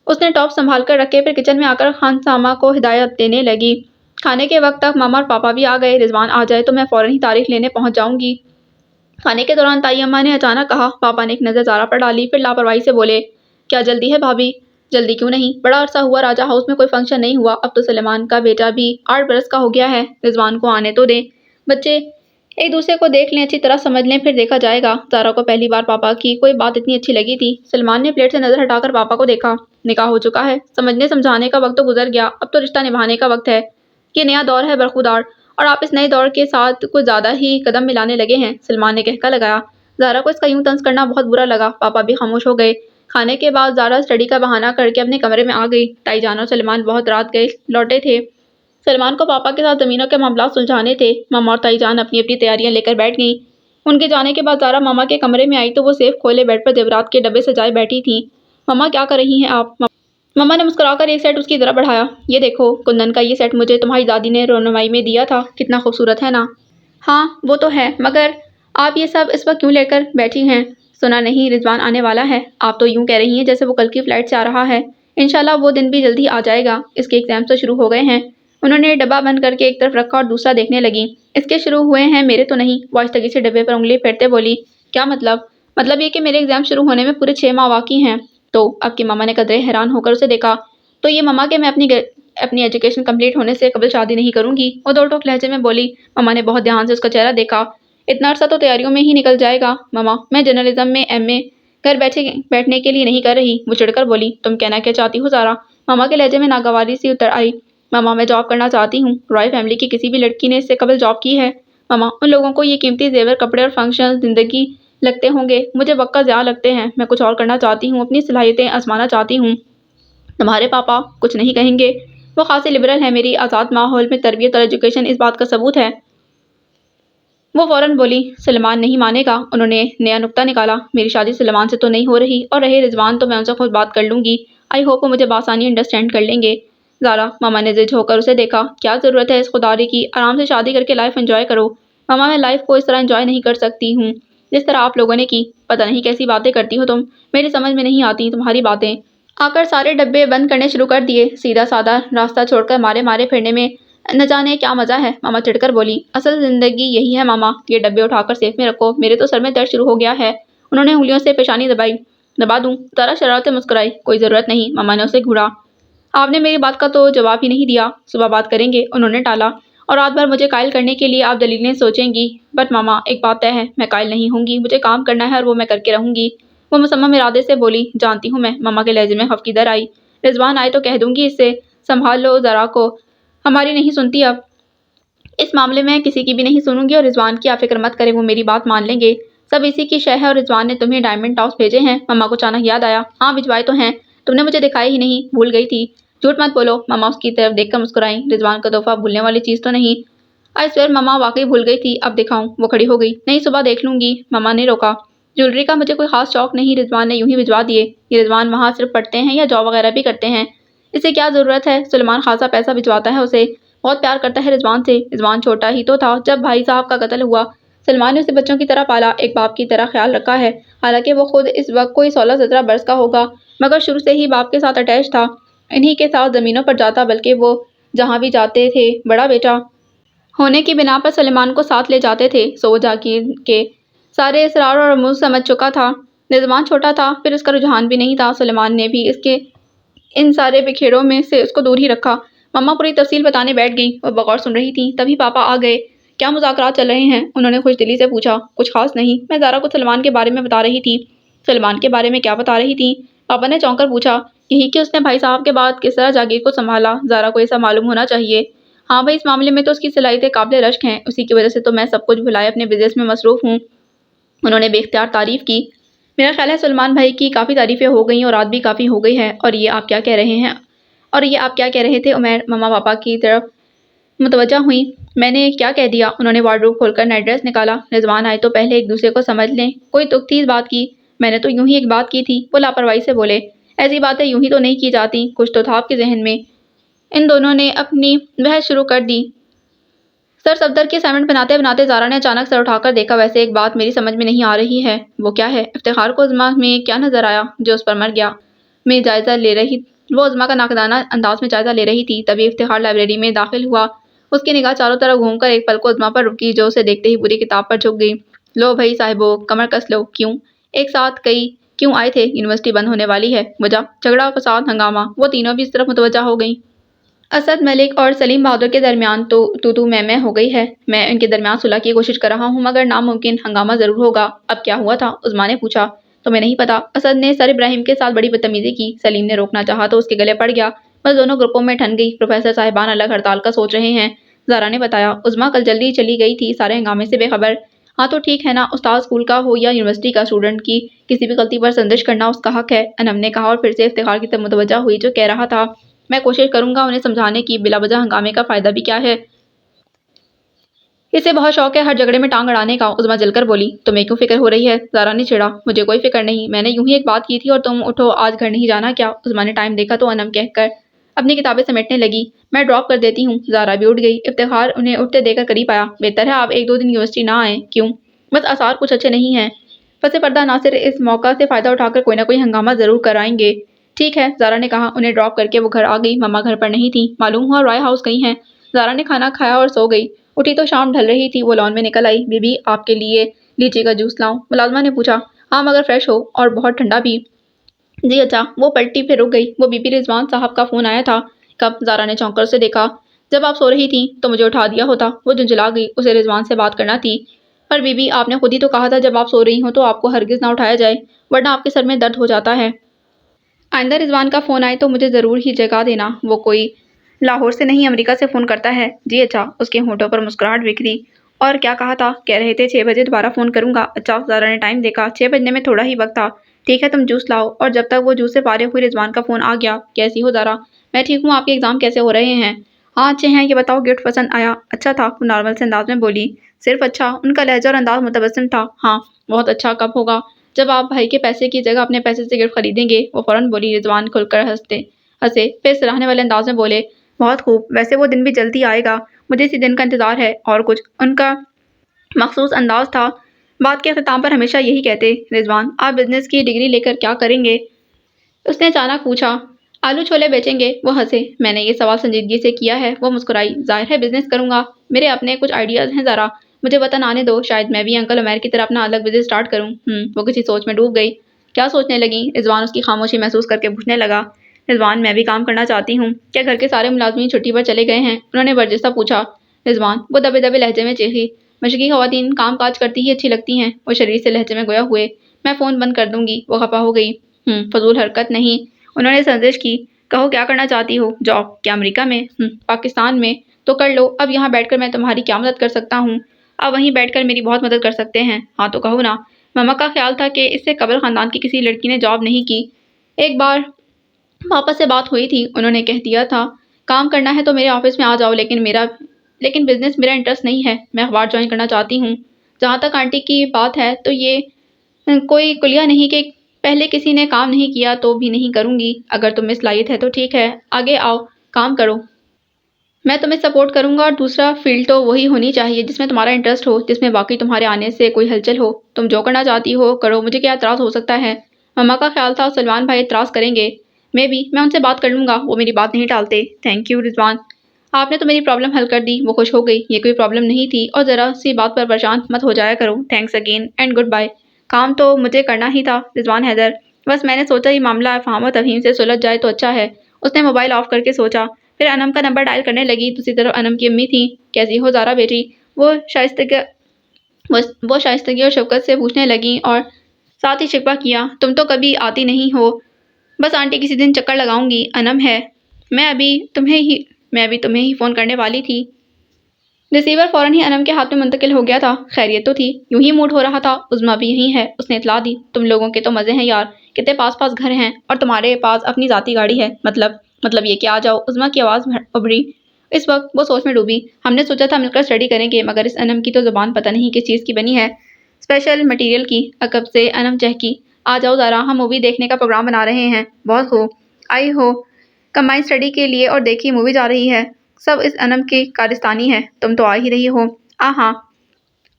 اس نے ٹاپ سنبھال کر رکھے، پھر کچن میں آ کر خانسامہ کو ہدایت دینے لگی۔ کھانے کے وقت تک ماما اور پاپا بھی آ گئے۔ رضوان آ جائے تو میں فوراً ہی تاریخ لینے پہنچ جاؤں گی۔ کھانے کے دوران طائی اماں نے اچانک کہا۔ پاپا نے ایک نظر زارا پر ڈالی، پھر لاپرواہی سے بولے، کیا جلدی ہے بھابھی؟ جلدی کیوں نہیں؟ بڑا عرصہ ہوا راجہ ہاؤس میں کوئی فنکشن نہیں ہوا، اب تو سلیمان کا بیٹا بھی 8 برس کا ہو گیا ہے۔ رضوان کو آنے تو دیں، بچے ایک دوسرے کو دیکھ لیں، اچھی طرح سمجھ لیں، پھر دیکھا جائے گا۔ زارا کو پہلی بار پاپا کی کوئی بات اتنی اچھی لگی تھی۔ سلمان نے پلیٹ سے نظر ہٹا کر پاپا کو دیکھا۔ نکاح ہو چکا ہے، سمجھنے سمجھانے کا وقت تو گزر گیا، اب تو رشتہ نبھانے کا وقت ہے۔ یہ نیا دور ہے برخودار، اور آپ اس نئے دور کے ساتھ کچھ زیادہ ہی قدم ملانے لگے ہیں، سلمان نے کہکا لگایا۔ زارا کو اس کا یوں طنز کرنا بہت برا لگا۔ پاپا بھی خاموش ہو گئے۔ کھانے کے بعد زارا اسٹڈی کا بہانہ کر کے اپنے کمرے میں آ گئی۔ طائی جان اور سلمان بہت رات گئے لوٹے تھے۔ سلمان کو پاپا کے ساتھ زمینوں کے معاملات سلجھانے تھے۔ ماما اور طائی جان اپنی اپنی تیاریاں لے کر بیٹھ گئیں۔ ان کے جانے کے بعد زارا ماما کے کمرے میں آئی تو وہ سیف کھولے بیڈ پر زیورات کے ڈبے سجائے بیٹھی تھیں۔ ماما کیا کر رہی ہیں آپ؟ ماما نے مسکرا کر ایک سیٹ اس کی طرف بڑھایا۔ یہ دیکھو، کندن کا یہ سیٹ مجھے تمہاری دادی نے رونمائی میں دیا تھا، کتنا خوبصورت ہے نا؟ ہاں وہ تو ہے، مگر آپ یہ سب اس وقت کیوں لے کر بیٹھی ہیں؟ سنا نہیں رضوان آنے والا ہے؟ آپ تو یوں کہہ رہی ہیں جیسے وہ کل کی فلائٹ سے آ رہا ہے۔ انشاءاللہ وہ دن بھی جلدی آ جائے گا، اس کے ایگزامز تو شروع ہو گئے ہیں۔ انہوں نے ڈبہ بند کر کے ایک طرف رکھا اور دوسرا دیکھنے لگی۔ اس کے شروع ہوئے ہیں، میرے تو نہیں۔ وہ آہستگی سے ڈبے پر انگلی پھیرتے بولی، کیا مطلب؟ مطلب یہ کہ میرے ایگزام شروع ہونے میں پورے 6 ماہ باقی ہیں۔ تو اب کی ماما نے قدرے حیران ہو کر اسے دیکھا۔ تو یہ ماما کہ میں اپنی ایجوکیشن کمپلیٹ ہونے سے قبل شادی نہیں کروں گی، وہ دو ٹوک لہجے میں بولی۔ ماما نے بہت دھیان سے اس کا چہرہ دیکھا۔ اتنا عرصہ تو تیاریوں میں ہی نکل جائے گا ماما، میں جرنلزم میں ایم اے گھر بیٹھنے کے لیے نہیں کر رہی، وہ چڑھ کر بولی۔ تم کہنا کیا چاہتی ہو زارا؟ ماما کے لہجے میں ناگواری سی اتر آئی۔ ماما میں جاب کرنا چاہتی ہوں، رائل فیملی کی کسی بھی لڑکی نے اس سے قبل جاب کی ہے۔ ماما ان لوگوں کو یہ قیمتی زیور، کپڑے اور فنکشن زندگی لگتے ہوں گے، مجھے وقت کا ضیاع لگتے ہیں، میں کچھ اور کرنا چاہتی ہوں، اپنی صلاحیتیں آزمانا چاہتی ہوں۔ تمہارے پاپا کچھ نہیں کہیں گے؟ وہ خاصے لبرل ہیں، میری آزاد ماحول میں تربیت اور ایجوکیشن اس بات کا ثبوت ہے۔ وہ فوراً بولی، سلمان نہیں مانے گا۔ انہوں نے نیا نکتہ نکالا، میری شادی سلمان سے تو نہیں ہو رہی، اور رہے رضوان تو میں ان سے خود بات کر لوں گی، آئی ہوپ وہ مجھے بآسانی انڈرسٹینڈ کر لیں گے۔ زارا، ماما نے زج ہو کر اسے دیکھا، کیا ضرورت ہے اس خودداری کی؟ آرام سے شادی کر کے لائف انجوائے کرو۔ ماما میں لائف کو اس طرح انجوائے نہیں کر سکتی ہوں جس طرح آپ لوگوں نے کی، پتہ نہیں کیسی باتیں کرتی ہو تم، میری سمجھ میں نہیں آتی تمہاری باتیں۔ آ کر سارے ڈبے بند کرنے شروع کر دیے، سیدھا سادہ راستہ چھوڑ کر مارے مارے پھرنے میں نہ جانے کیا مزہ ہے۔ ماما چڑھ کر بولی، اصل زندگی یہی ہے ماما، یہ ڈبے اٹھا کر سیف میں رکھو، میرے تو سر میں درد شروع ہو گیا ہے۔ انہوں نے انگلیوں سے پیشانی دبائی۔ دبا دوں؟ زارا شرارت سے مسکرائی، کوئی ضرورت نہیں، ماما نے اسے گھوڑا۔ آپ نے میری بات کا تو جواب ہی نہیں دیا۔ صبح بات کریں گے، انہوں نے ٹالا، اور رات بھر مجھے قائل کرنے کے لیے آپ دلیلیں سوچیں گی، بٹ ماما ایک بات طے ہے، میں قائل نہیں ہوں گی، مجھے کام کرنا ہے اور وہ میں کر کے رہوں گی۔ وہ مصمم ارادے سے بولی، جانتی ہوں میں۔ ماما کے لہجے میں خفقہ در آئی۔ رضوان آئے تو کہہ دوں گی اس سے، سنبھال لو زارا کو، ہماری نہیں سنتی اب۔ اس معاملے میں کسی کی بھی نہیں سنوں گی، اور رضوان کی آپ فکر مت کریں، وہ میری بات مان لیں گے، سب اسی کی شے ہے۔ اور رضوان نے تمہیں ڈائمنڈ ٹاپس بھیجے ہیں؟ ماما کو اچانک یاد آیا، ہاں بھجوائے تو ہیں، تم نے مجھے دکھائے ہی نہیں، بھول گئی تھی۔ جھوٹ مت بولو، ماما اس کی طرف دیکھ کر مسکرائیں، رضوان کا تحفہ بھولنے والی چیز تو نہیں۔ آئی سویئر ماما واقعی بھول گئی تھی، اب دکھاؤں؟ وہ کھڑی ہو گئی، نہیں صبح دیکھ لوں گی، ماما نے روکا۔ جیولری کا مجھے کوئی خاص شوق نہیں، رضوان نے یوں ہی بھجوا دیے۔ یہ رضوان وہاں صرف پڑھتے ہیں یا جاب وغیرہ بھی کرتے ہیں؟ اسے کیا ضرورت ہے، سلمان خاصا پیسہ بھجواتا ہے اسے، بہت پیار کرتا ہے رضوان سے۔ رضوان چھوٹا ہی تو تھا جب بھائی صاحب کا قتل ہوا، سلمان نے اسے بچوں کی طرح پالا، ایک باپ کی طرح خیال رکھا ہے، حالانکہ وہ خود اس وقت کوئی 16-17 برس کا ہوگا، مگر شروع سے ہی باپ کے ساتھ اٹیچ تھا، انہی کے ساتھ زمینوں پر جاتا، بلکہ وہ جہاں بھی جاتے تھے بڑا بیٹا ہونے کی بنا پر سلمان کو ساتھ لے جاتے تھے۔ سو وہ جاگیر کے سارے اسرار اور رموز سمجھ چکا تھا۔ رضوان چھوٹا تھا، پھر اس کا رجحان بھی نہیں تھا، سلیمان نے بھی اس کے ان سارے بکھیڑوں میں سے اس کو دور ہی رکھا۔ مما پوری تفصیل بتانے بیٹھ گئی، وہ بغور سن رہی تھی، تبھی پاپا آ گئے۔ کیا مذاکرات چل رہے ہیں؟ انہوں نے خوش دلی سے پوچھا۔ کچھ خاص نہیں، میں زارا کو سلمان کے بارے میں بتا رہی تھی۔ سلمان کے بارے میں کیا بتا رہی تھی؟ پاپا نے چونک کر پوچھا۔ یہی کہ اس نے بھائی صاحب کے بعد کس طرح جاگیر کو سنبھالا، زارا کو ایسا معلوم ہونا چاہیے۔ ہاں بھائی، اس معاملے میں تو اس کی صلاحیتیں قابل رشک ہیں، اسی کی وجہ سے تو میں سب کچھ بھلائے اپنے بزنس میں مصروف ہوں۔ انہوں نے بے اختیار تعریف کی۔ میرا خیال ہے سلمان بھائی کی کافی تعریفیں ہو گئیں اور رات بھی کافی ہو گئی ہے، اور یہ آپ کیا کہہ رہے تھے؟ عمیر مما پاپا کی طرف متوجہ ہوئی۔ میں نے کیا کہہ دیا؟ انہوں نے وارڈروب کھول کر نائٹ ڈریس نکالا۔ رضوان آئے تو پہلے ایک دوسرے کو سمجھ لیں، کوئی تک تھی اس بات کی؟ میں نے تو یوں ہی ایک بات کی تھی، وہ لاپرواہی سے بولے۔ ایسی باتیں یوں ہی تو نہیں کی جاتی، کچھ تو تھا آپ کے ذہن میں۔ ان دونوں نے اپنی بحث شروع کر دی۔ سر صفدر کی اسائنمنٹ بناتے بناتے زارا نے اچانک سر اٹھا کر دیکھا۔ ویسے ایک بات میری سمجھ میں نہیں آ رہی ہے۔ وہ کیا ہے؟ افتخار کو عظمیٰ میں کیا نظر آیا جو اس پر مر گیا؟ وہ عظمیٰ کا ناقدانہ انداز میں جائزہ لے رہی تھی، تبھی افتخار لائبریری میں داخل ہوا۔ اس کی نگاہ چاروں طرف گھوم کر ایک پل کو عظمیٰ پر رکی، جو اسے دیکھتے ہی پوری کتاب پر جھک گئی۔ لو بھائی صاحبو، کمر کس لو۔ کیوں ایک ساتھ کئی کیوں آئے تھے؟ یونیورسٹی بند ہونے والی ہے۔ وجہ؟ جھگڑا، فساد، ہنگامہ۔ وہ تینوں بھی اس طرف متوجہ ہو گئیں۔ اسد ملک اور سلیم بہادر کے درمیان تو میں ہو گئی ہے۔ میں ان کے درمیان صلح کی کوشش کر رہا ہوں، مگر ناممکن، ہنگامہ ضرور ہوگا۔ اب کیا ہوا تھا؟ عظمیٰ نے پوچھا۔ تمہیں نہیں پتا؟ اسد نے سر ابراہیم کے ساتھ بڑی بدتمیزی کی۔ سلیم نے روکنا چاہا تو اس کے گلے پڑ گیا، بس دونوں گروپوں میں ٹھن گئی۔ پروفیسر صاحبان الگ ہڑتال کا سوچ رہے ہیں، زارا نے بتایا۔ عظمیٰ کل جلدی چلی گئی تھی، سارے ہنگامے سے بے خبر۔ ہاں تو ٹھیک ہے نا، استاد اسکول کا ہو یا یونیورسٹی کا، اسٹوڈنٹ کی کسی بھی غلطی پر سرزنش کرنا اس کا حق ہے، انم نے کہا، اور پھر سے افتخار کی طرف متوجہ ہوئی جو کہہ رہا تھا۔ میں کوشش کروں گا انہیں سمجھانے کی، بلا وجہ ہنگامے کا فائدہ بھی کیا ہے؟ اسے بہت شوق ہے ہر جھگڑے میں ٹانگ اڑانے کا۔ عظمیٰ جل کر بولی۔ تمہیں کیوں فکر ہو رہی ہے؟ زارا نے چھیڑا۔ مجھے کوئی فکر نہیں، میں نے یوں ہی ایک بات کی تھی اور تم اٹھو، آج گھر نہیں جانا کیا؟ عظمیٰ نے ٹائم دیکھا تو انم کہہ کر اپنی کتابیں سمیٹنے لگی۔ میں ڈراپ کر دیتی ہوں۔ زارا بھی اٹھ گئی۔ افتخار انہیں اٹھتے دیکھ کر قریب آیا۔ بہتر ہے آپ ایک دو دن یونیورسٹی نہ آئیں۔ کیوں؟ بس آثار کچھ اچھے نہیں ہیں۔ پس پردہ ناصر اس موقع سے فائدہ اٹھا کر کوئی نہ کوئی ہنگامہ ضرور کرائیں گے۔ ٹھیک ہے، زارا نے کہا۔ انہیں ڈراپ کر کے وہ گھر آ گئی۔ مما گھر پر نہیں تھی، معلوم ہوا رائے ہاؤس گئی ہیں۔ زارا نے کھانا کھایا اور سو گئی۔ اٹھی تو شام ڈھل رہی تھی، وہ لان میں نکل آئی۔ بی بی آپ کے لیے لیچی کا جوس لاؤں؟ ملازمہ نے پوچھا۔ ہاں مگر فریش ہو اور بہت ٹھنڈا بھی۔ جی اچھا۔ وہ پلٹی پھر رک گئی۔ وہ بی بی رضوان صاحب کا فون آیا تھا۔ کب؟ زارا نے چونک کر اسے دیکھا۔ جب آپ سو رہی تھیں تو مجھے اٹھا دیا ہوتا۔ وہ جھنجھلا گئی، اسے رضوان سے بات کرنا تھی۔ پر بی بی آپ نے خود ہی تو کہا تھا جب آپ سو رہی ہوں تو آپ کو ہرگز نہ اٹھایا جائے، ورنہ آپ کے سر میں درد ہو جاتا ہے۔ آئندہ رضوان کا فون آئے تو مجھے ضرور ہی جگا دینا، وہ کوئی لاہور سے نہیں امریکہ سے فون کرتا ہے۔ جی اچھا۔ اس کے ہونٹوں پر مسکراہٹ بکھری۔ اور کیا کہا تھا؟ کہہ رہے تھے 6 بجے دوبارہ فون کروں گا۔ اچھا۔ زارا نے ٹائم دیکھا، 6 بجنے میں تھوڑا ہی وقت تھا۔ ٹھیک ہے، تم جوس لاؤ۔ اور جب تک وہ جوس سے فارغ ہوئی رضوان کا فون آ گیا۔ کیسی ہو زارا؟ میں ٹھیک ہوں، آپ کے ایگزام کیسے ہو رہے ہیں؟ ہاں اچھے ہیں، یہ بتاؤ گفٹ پسند آیا؟ اچھا تھا، وہ نارمل سے انداز میں بولی۔ صرف اچھا؟ ان کا لہجہ اور انداز متبسم تھا۔ ہاں بہت اچھا کب ہوگا؟ جب آپ بھائی کے پیسے کی جگہ اپنے پیسے سے گفٹ خریدیں گے، وہ فوراً بولی۔ رضوان کھل کر ہنسے، پھر سراہنے والے انداز میں بولے، بہت خوب، ویسے وہ دن بھی جلدی آئے گا، مجھے اسی دن کا انتظار ہے۔ اور کچھ؟ ان کا مخصوص انداز تھا، بات کے اختتام پر ہمیشہ یہی کہتے۔ رضوان آپ بزنس کی ڈگری لے کر کیا کریں گے؟ اس نے اچانک پوچھا۔ آلو چھولے بیچیں گے؟ وہ ہنسے۔ میں نے یہ سوال سنجیدگی سے کیا ہے۔ وہ مسکرائی۔ ظاہر ہے بزنس کروں گا، میرے اپنے کچھ آئیڈیاز ہیں، ذرا مجھے وطن آنے دو، شاید میں بھی انکل عمیر کی طرح اپنا الگ بزنس سٹارٹ کروں۔ وہ کسی سوچ میں ڈوب گئی۔ کیا سوچنے لگیں؟ رضوان اس کی خاموشی محسوس کر کے پوچھنے لگا۔ رضوان میں بھی کام کرنا چاہتی ہوں۔ کیا گھر کے سارے ملازمین چھٹی پر چلے گئے ہیں؟ انہوں نے برجستہ پوچھا۔ رضوان وہ دبے دبے لہجے میں چیخی۔ مشرقی خواتین کام کاج کرتی ہی اچھی لگتی ہیں، وہ شریر سے لہجے میں گویا ہوئے۔ میں فون بند کر دوں گی۔ وہ خفا ہو گئی۔ فضول حرکت نہیں، انہوں نے سرزنش کی۔ کہو کیا کرنا چاہتی ہو؟ جاب؟ کیا امریکہ میں؟ پاکستان میں؟ تو کر لو، اب یہاں بیٹھ کر میں تمہاری کیا مدد کر سکتا ہوں؟ اب وہیں بیٹھ کر میری بہت مدد کر سکتے ہیں۔ ہاں تو کہو نا۔ مما کا خیال تھا کہ اس سے قبل خاندان کی کسی لڑکی نے جاب نہیں کی۔ ایک بار پاپا سے بات ہوئی تھی، انہوں نے کہہ دیا تھا کام کرنا ہے تو میرے آفس میں آ جاؤ، لیکن بزنس میرا انٹرسٹ نہیں ہے، میں اخبار جوائن کرنا چاہتی ہوں۔ جہاں تک آنٹی کی بات ہے تو یہ کوئی کلیہ نہیں کہ پہلے کسی نے کام نہیں کیا تو بھی نہیں کروں گی۔ اگر تم میں صلاحیت ہے تو ٹھیک ہے، آگے آؤ، کام کرو، میں تمہیں سپورٹ کروں گا۔ اور دوسرا فیلڈ تو وہی ہونی چاہیے جس میں تمہارا انٹرسٹ ہو، جس میں واقعی تمہارے آنے سے کوئی ہلچل ہو۔ تم جو کرنا چاہتی ہو کرو، مجھے کیا اعتراض ہو سکتا ہے؟ مما کا خیال تھا سلمان بھائی اعتراض کریں گے۔ میں ان سے بات کر لوں گا، وہ میری بات نہیں ٹالتے۔ تھینک یو رضوان، آپ نے تو میری پرابلم حل کر دی۔ وہ خوش ہو گئی۔ یہ کوئی پرابلم نہیں تھی، اور ذرا سی بات پر پریشان مت ہو جایا کرو۔ Thanks again and goodbye. کام تو مجھے کرنا ہی تھا رضوان حیدر، بس میں نے سوچا یہ معاملہ افہام و تفہیم سے سلجھ جائے تو اچھا ہے۔ اس نے موبائل آف کر کے سوچا، پھر انم کا نمبر ڈائل کرنے لگی۔ دوسری طرف انم کی امی تھیں۔ کیسی ہو زارا بیٹی؟ وہ شائستگی اور شفقت سے پوچھنے لگیں اور ساتھ ہی شکوہ کیا، تم تو کبھی آتی نہیں ہو۔ بس آنٹی کسی دن چکر لگاؤں گی۔ انم ہے، میں ابھی تمہیں ہی فون کرنے والی تھی۔ ریسیور فوراً ہی انم کے ہاتھ میں منتقل ہو گیا تھا۔ خیریت تو تھی؟ یوں ہی موڈ ہو رہا تھا۔ عظمیٰ بھی یہیں ہے، اس نے اطلاع دی۔ تم لوگوں کے تو مزے ہیں یار، کتنے پاس پاس گھر ہیں اور تمہارے پاس اپنی ذاتی گاڑی ہے۔ مطلب یہ کہ آ جاؤ۔ عظمیٰ کی آواز ابھری۔ اس وقت وہ سوچ میں ڈوبی۔ ہم نے سوچا تھا مل کر اسٹڈی کریں گے، مگر اس انم کی تو زبان پتہ نہیں کس چیز کی بنی ہے، اسپیشل مٹیریل کی۔ عقب سے انم چہکی، آ جاؤ زارا، ہم مووی دیکھنے کا پروگرام بنا رہے ہیں۔ بہت خوب، آئی ہو کمبائنڈ اسٹڈی کے لیے، اور دیکھیے مووی جا رہی ہے۔ سب اس انم کی کارستانی ہے، تم تو آ ہی رہی ہو۔ ہاں،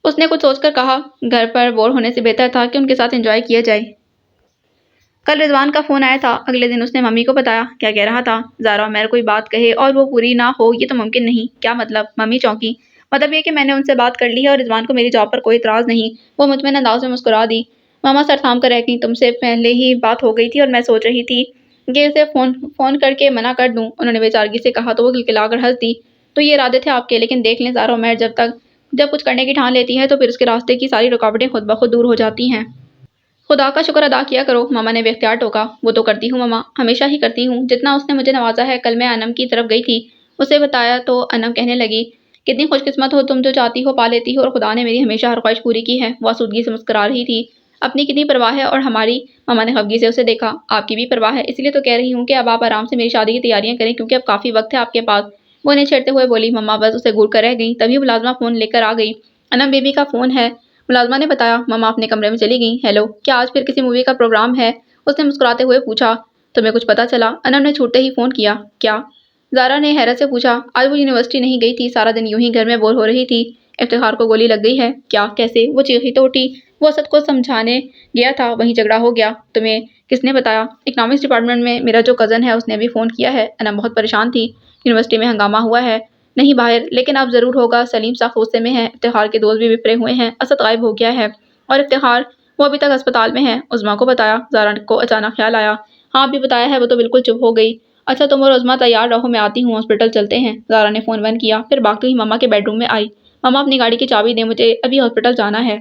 اس نے کچھ سوچ کر کہا، گھر پر بور ہونے سے بہتر تھا کہ ان کے ساتھ انجوائے کیا جائے۔ کل رضوان کا فون آیا تھا۔ اگلے دن اس نے ممی کو بتایا۔ کیا کہہ رہا تھا؟ زارا میر کوئی بات کہے اور وہ پوری نہ ہو یہ تو ممکن نہیں۔ کیا مطلب؟ ممی چونکی۔ مطلب یہ کہ میں نے ان سے بات کر لی ہے اور رضوان کو میری جاب پر کوئی اعتراض نہیں۔ وہ مطمئن انداز میں مسکرا دی۔ ماما سر تھام کر رہ گئیں، تم سے پہلے ہی بات ہو گئی تھی اور میں سوچ رہی تھی کہ اسے فون کر کے منع کر دوں، انہوں نے بیچارگی سے کہا تو وہ کلکلا کر ہنس دی۔ تو یہ ارادے تھے آپ کے، لیکن دیکھ لیں زارا میر جب کچھ کرنے کی ٹھان لیتی ہے تو پھر اس کے راستے کی ساری رکاوٹیں خود بخود دور ہو جاتی ہیں۔ خدا کا شکر ادا کیا کرو، ماما نے بے اختیار ٹوکا۔ وہ تو کرتی ہوں ماما، ہمیشہ ہی کرتی ہوں، جتنا اس نے مجھے نوازا ہے۔ کل میں انم کی طرف گئی تھی، اسے بتایا تو انم کہنے لگی، کتنی خوش قسمت ہو تم، جو چاہتی ہو پا لیتی ہو، اور خدا نے میری ہمیشہ ہر خواہش پوری کی ہے۔ وہ آسودگی سے مسکرا رہی تھی۔ اپنی کتنی پرواہ ہے اور ہماری؟ ماما نے خفگی سے اسے دیکھا۔ آپ کی بھی پرواہ ہے، اس لیے تو کہہ رہی ہوں کہ اب آپ آرام سے میری شادی کی تیاریاں کریں، کیونکہ اب کافی وقت ہے آپ کے پاس۔ وہ انہیں چھیڑتے ہوئے بولی۔ ماما بس اسے گھور کر رہ گئیں، تبھی ملازمہ فون لے کر آ گئی۔ انم بیبی کا فون ہے، ملازمہ نے بتایا۔ ماما اپنے کمرے میں چلی گئیں۔ ہیلو، کیا آج پھر کسی مووی کا پروگرام ہے؟ اس نے مسکراتے ہوئے پوچھا۔ تمہیں کچھ پتہ چلا؟ انم نے چھوٹتے ہی فون کیا۔ کیا؟ زارا نے حیرت سے پوچھا۔ آج وہ یونیورسٹی نہیں گئی تھی، سارا دن یوں ہی گھر میں بور ہو رہی تھی۔ افتخار کو گولی لگ گئی ہے۔ کیا؟ کیسے؟ وہ چیخی تو اٹھی۔ وہ اسد کو سمجھانے گیا تھا، وہیں جھگڑا ہو گیا۔ تمہیں کس نے بتایا؟ اکنامکس ڈپارٹمنٹ میں میرا جو کزن ہے اس نے بھی فون کیا ہے۔ انم بہت پریشان تھی۔ یونیورسٹی میں ہنگامہ ہوا ہے؟ نہیں باہر، لیکن اب ضرور ہوگا۔ سلیم سخت غصے میں ہے، افتخار کے دوست بھی بپرے ہوئے ہیں، اسد غائب ہو گیا ہے اور افتخار وہ ابھی تک ہسپتال میں ہے۔ عظمیٰ کو بتایا؟ زارا کو اچانک خیال آیا۔ ہاں بھی بتایا ہے، وہ تو بالکل چپ ہو گئی۔ اچھا تم اور عظمیٰ تیار رہو، میں آتی ہوں، ہاسپٹل چلتے ہیں۔ زارا نے فون بند کیا، پھر بھاگتی ہوئی ماما کے بیڈ روم میں آئی۔ ماما اپنی گاڑی کی چابی دیں، مجھے ابھی ہاسپٹل جانا ہے۔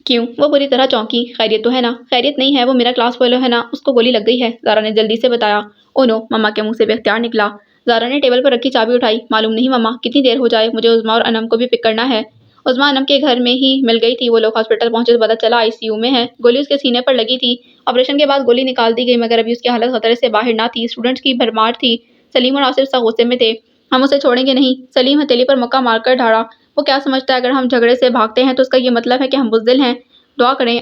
کیوں؟ وہ بری طرح چونکی۔ خیریت تو ہے نا؟ خیریت نہیں ہے، وہ میرا کلاس فیلو ہے نا، اس کو گولی لگ گئی ہے، زارا نے جلدی سے بتایا۔ او نو، ماما کے منہ سے بے اختیار نکلا۔ زارا نے ٹیبل پر رکھی چابی اٹھائی۔ معلوم نہیں ماما، کتنی دیر ہو جائے، مجھے عظمیٰ اور انم کو بھی پک کرنا ہے۔ عظمیٰ انم کے گھر میں ہی مل گئی تھی، وہ لوگ ہاسپٹل پہنچے تو پتہ چلا آئی سی یو میں ہے۔ گولی اس کے سینے پر لگی تھی، آپریشن کے بعد گولی نکال دی گئی، مگر ابھی اس کی حالت خطرے سے باہر نہ تھی۔ اسٹوڈنٹس کی بھرمار تھی۔ سلیم اور آصف سخت غصے میں تھے۔ ہم اسے چھوڑیں گے نہیں، سلیم ہتھیلی پر مکہ مار کر ڈھاڑا۔ وہ کیا سمجھتا ہے اگر ہم جھگڑے سے بھاگتے ہیں تو اس کا یہ مطلب ہے کہ ہم بزدل ہیں؟ دعا کریں،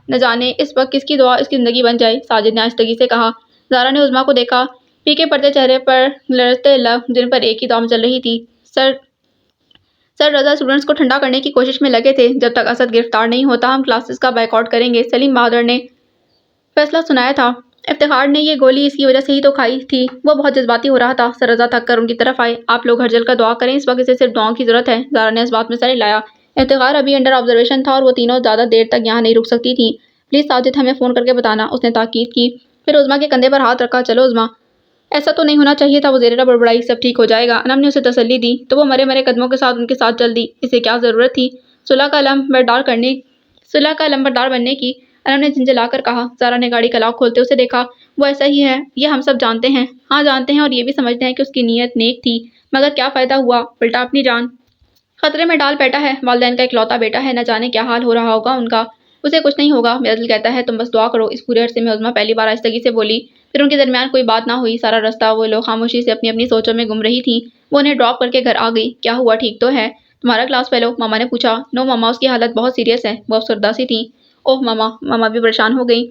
نہ جانے اس وقت کس کی دعا اس کی زندگی بن جائے، ساجد نے آہستگی سے کہا۔ زارا نے عظمیٰ کو دیکھا، پھیکے پڑتے چہرے پر لرزتے لب، جن پر ایک ہی دم چل رہی تھی۔ سر رضا اسٹوڈنٹس کو ٹھنڈا کرنے کی کوشش میں لگے تھے، جب تک اسد گرفتار نہیں ہوتا ہم کلاسز کا بائیکاٹ کریں گے، سلیم بہادر نے فیصلہ سنایا تھا۔ افتخار نے یہ گولی اس کی وجہ سے ہی تو کھائی تھی، وہ بہت جذباتی ہو رہا تھا۔ سر رضا تھک کر ان کی طرف آئے۔ آپ لوگ ہر جل کر دعا کریں، اس وقت اسے صرف دعاؤں کی ضرورت ہے۔ زارا نے اس بات میں سر ہلایا۔ افتخار ابھی انڈر آبزرویشن تھا اور وہ تینوں زیادہ دیر تک یہاں نہیں رک سکتی تھیں۔ پلیز ساجد ہمیں فون کر کے بتانا، اس نے تاکید کی۔ پھر عظمیٰ کے کندھے پر ہاتھ رکھا۔ چلو عظمیٰ، ایسا تو نہیں ہونا چاہیے تھا، وہ زیر بڑبڑائی۔ سب ٹھیک ہو جائے گا، انم نے اسے تسلی دی۔ تو وہ مرے قدموں کے ساتھ ان کے ساتھ چل دی۔ اسے کیا ضرورت تھی صلح کا علمبردار بننے کی؟ انم نے جھنجھلا کر کہا۔ زارا نے گاڑی کا لاک کھولتے اسے دیکھا۔ وہ ایسا ہی ہے، یہ ہم سب جانتے ہیں۔ ہاں جانتے ہیں، اور یہ بھی سمجھتے ہیں کہ اس کی نیت نیک تھی، مگر کیا فائدہ ہوا، الٹا اپنی جان خطرے میں ڈال بیٹھا ہے۔ والدین کا اکلوتا بیٹا ہے، نہ جانے کیا حال ہو رہا ہوگا ان کا۔ اسے کچھ نہیں ہوگا، میرا دل کہتا ہے تم بس دعا کرو۔ اس پورے عرصے میں عظمیٰ پہلی بار آہستگی سے بولی، پھر ان کے درمیان کوئی بات نہ ہوئی۔ سارا رستہ وہ لوگ خاموشی سے اپنی اپنی سوچوں میں گم رہی تھیں۔ وہ انہیں ڈراپ کر کے گھر آ گئی۔ کیا ہوا، ٹھیک تو ہے تمہارا کلاس فیلو؟ ماما نے پوچھا۔ نو ماما، اس کی حالت بہت سیریس ہے، وہ افسردہ سی تھیں۔ اوہ ماما، ماما بھی پریشان ہو گئی۔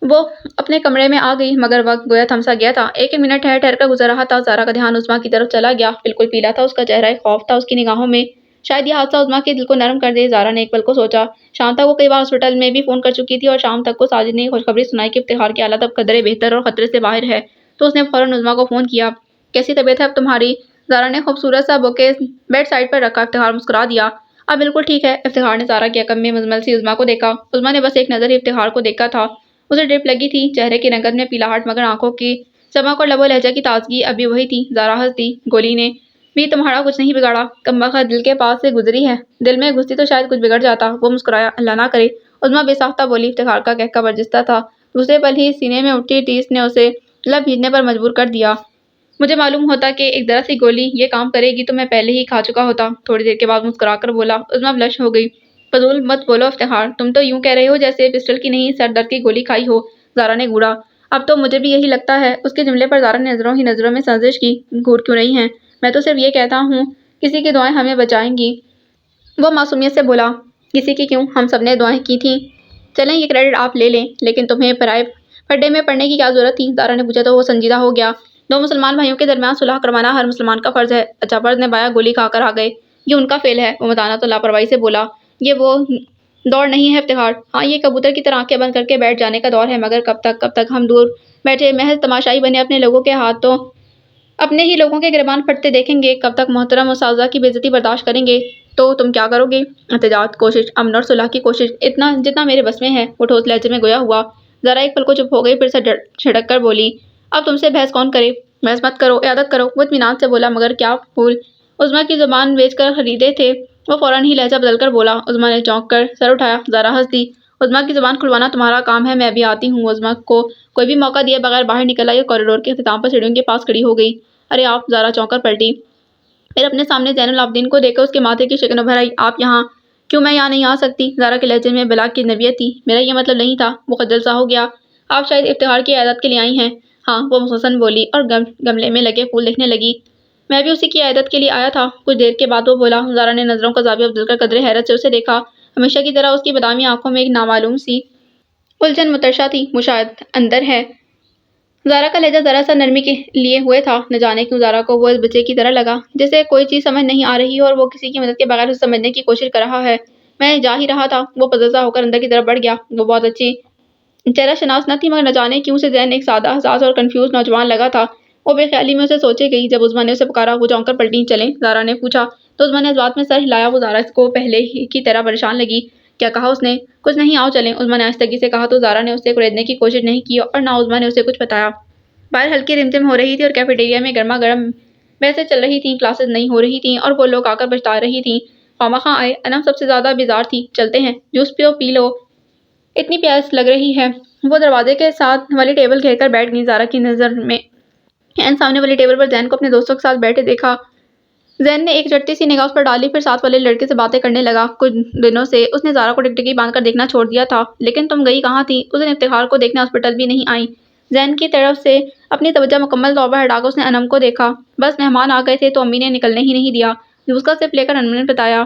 وہ اپنے کمرے میں آ گئی، مگر وقت گویا تھم سا گیا تھا۔ ایک منٹ ٹھہر کر گزر رہا تھا۔ زارا کا دھیان عظمیٰ کی طرف چلا گیا، بالکل پیلا تھا اس کا چہرہ، ایک خوف تھا اس کی نگاہوں میں۔ شاید یہ حادثہ عظمیٰ کے دل کو نرم کر دے۔ زارا نے ایک پل کو سوچا۔ شام تک وہ کئی بار ہاسپٹل میں بھی فون کر چکی تھی، اور شام تک کو ساجد نے خوشخبری سنائی کہ افتخار کی حالت اب قدرے بہتر اور خطرے سے باہر ہے، تو اس نے فوراً عظمیٰ کو فون کیا۔ کیسی طبیعت ہے اب تمہاری؟ زارا نے خوبصورت سا بوکے بیڈ سائڈ پر رکھا۔ افتخار مسکرا دیا۔ اب بالکل ٹھیک ہے۔ افتخار نے زارا کی عقب میں مزمل سی عظمیٰ کو دیکھا۔ عظمیٰ نے بس ایک نظر ہی افتخار کو دیکھا تھا۔ اسے ڈرپ لگی تھی، چہرے کی رنگت میں پیلاہٹ، مگر آنکھوں کی چمک اور لب و لہجہ کی تازگی اب بھی وہی تھی۔ زارا ہنس دی۔ گولی نے بھی تمہارا کچھ نہیں بگاڑا، کمبخت دل کے پاس سے گزری ہے۔ دل میں گھستی تو شاید کچھ بگڑ جاتا۔ وہ مسکرایا۔ اللہ نہ کرے، عظمیٰ بے ساختہ بولی۔ افتخار کا قہقہ برجستہ تھا۔ دوسرے پل ہی سینے میں اٹھی ٹیس نے اسے لب بھیجنے پر مجبور کر دیا۔ مجھے معلوم ہوتا کہ ایک ذرا سی گولی یہ کام کرے گی تو میں پہلے ہی کھا چکا ہوتا۔ تھوڑی دیر کے بعد مسکرا کر بولا۔ عظمیٰ بلش ہو گئی۔ فضول مت بولو افتخار، تم تو یوں کہہ رہے ہو جیسے پسٹل کی نہیں سر درد کی گولی کھائی ہو۔ زارا نے گوڑا۔ اب تو مجھے بھی یہی لگتا ہے۔ اس کے جملے پر زارا نے نظروں ہی نظروں میں سرزش کی۔ گھور کیوں رہی ہیں؟ میں تو صرف یہ کہتا ہوں کسی کی دعائیں ہمیں بچائیں گی۔ وہ معصومیت سے بولا۔ کسی کی کیوں؟ ہم سب نے دعائیں کی تھیں۔ چلیں یہ کریڈٹ آپ لے لیں، لیکن تمہیں پرائے پھڈے میں پڑنے کی کیا ضرورت تھی؟ زارا نے پوچھا تو وہ سنجیدہ ہو گیا۔ دو مسلمان بھائیوں کے درمیان صلح کروانا ہر مسلمان کا فرض ہے۔ اچھا فرض نبھایا، گولی کھا کر آ گئے، یہ ان کا فعل ہے۔ وہ متانت اور لاپرواہی سے بولا۔ یہ وہ دور نہیں ہے افتخار۔ ہاں یہ کبوتر کی طرح آنکھیں بند کر کے بیٹھ جانے کا دور ہے، مگر کب تک؟ کب تک ہم دور بیٹھے محض تماشائی بنے اپنے لوگوں کے ہاتھوں اپنے ہی لوگوں کے گریبان پھٹتے دیکھیں گے؟ کب تک محترم اساتذہ کی بے عزتی برداشت کریں گے؟ تو تم کیا کرو گے؟ احتجاج، کوشش، امن اور صلح کی کوشش، اتنا جتنا میرے بس میں ہے، وہ ٹھوس لہجے میں گویا ہوا۔ ذرا ایک پل کو چپ ہو گئی، پھر سے جھڑک کر بولی۔ اب تم سے بحث کون کرے؟ بحث مت کرو، عیادت کرو۔ وہ اطمینان سے بولا۔ مگر کیا پھول عظمیٰ کی زبان بیچ کر خریدے تھے؟ وہ فوراً ہی لہجہ بدل کر بولا۔ عظمیٰ نے چونک کر سر اٹھایا۔ زارا ہنس دی۔ عظمیٰ کی زبان کھلوانا تمہارا کام ہے، میں بھی آتی ہوں۔ عظمیٰ کو کوئی بھی موقع دیے بغیر باہر نکل آئی اور کوریڈور کے اختتام پر سیڑھیوں کے پاس کھڑی ہو گئی۔ ارے آپ! زارا چونک کر پلٹی، پھر اپنے سامنے زین العابدین کو دیکھ کر اس کے ماتھے کی شکن ابھر آئی۔ آپ یہاں؟ کیوں میں یہاں نہیں آ سکتی؟ زارا کے لہجے میں بلا کی نبیت تھی۔ میرا یہ مطلب نہیں تھا۔ وہ خجل سا ہو گیا۔ آپ شاید افتخار کی عیادت کے لیے آئی ہیں؟ ہاں، وہ مختصراً بولی اور گملے میں لگے پھول دیکھنے لگی۔ میں بھی اسی کی عیادت کے لیے آیا تھا۔ کچھ دیر کے بعد وہ بولا۔ زارا نے نظروں کا زاویہ بدل کر قدرے حیرت سے اسے دیکھا۔ ہمیشہ کی طرح اس کی بادامی آنکھوں میں ایک نامعلوم سی الجھن مترشح تھی۔ مشاہد اندر ہے۔ زارا کا لہجہ ذرا سا نرمی کے لیے ہوئے تھا۔ نہ جانے کیوں زارا کو وہ اس بچے کی طرح لگا جسے کوئی چیز سمجھ نہیں آ رہی اور وہ کسی کی مدد کے بغیر اسے سمجھنے کی کوشش کر رہا ہے۔ میں جا ہی رہا تھا۔ وہ پزل سا ہو کر اندر کی طرف بڑھ گیا۔ وہ بہت اچھی چہرہ شناس نہ تھی، مگر نہ جانے کیوں اسے ذہن ایک سادہ، حساس اور کنفیوز نوجوان لگا تھا۔ وہ بے خیالی میں اسے سوچے گئی۔ جب عظمیٰ نے اسے پکارا، وہ چونک کر پلٹی۔ چلیں؟ زارا نے پوچھا تو عظمیٰ نے اس بات میں سر ہلایا۔ وہ زارا کو پہلے کی طرح پریشان لگی۔ کیا کہا اس نے؟ کچھ نہیں، آؤ چلیں، عظمیٰ نے آہستگی سے کہا تو زارا نے اسے کریدنے کی کوشش نہیں کی اور نہ عظمیٰ نے اسے کچھ بتایا۔ باہر ہلکی رمجم ہو رہی تھی اور کیفیٹیریا میں گرما گرم بحثیں چل رہی تھیں۔ کلاسز نہیں ہو رہی تھیں اور وہ لوگ آ کر پچھتا رہی تھیں۔ خواہ آئے۔ انم سب سے زیادہ بیزار تھی۔ چلتے ہیں، جوس پی لو، اتنی پیاس لگ رہی ہے۔ وہ دروازے کے ساتھ والی ٹیبل گھیر کر بیٹھ گئی۔ زارا کی نظر میں عین سامنے والی ٹیبل پر زین کو اپنے دوستوں کے ساتھ بیٹھے دیکھا۔ زین نے ایک چٹتی سی نگاہ اس پر ڈالی، پھر ساتھ والے لڑکے سے باتیں کرنے لگا۔ کچھ دنوں سے اس نے زارا کو ٹکٹکی باندھ کر دیکھنا چھوڑ دیا تھا۔ لیکن تم گئی کہاں تھی؟ اس دن افتخار کو دیکھنے ہاسپٹل بھی نہیں آئی۔ زین کی طرف سے اپنی توجہ مکمل طور پر ہٹا کر اس نے انم کو دیکھا۔ بس مہمان آ گئے تھے تو امی نے نکلنے ہی نہیں دیا۔ جوس کا سپ لے کر انم نے بتایا۔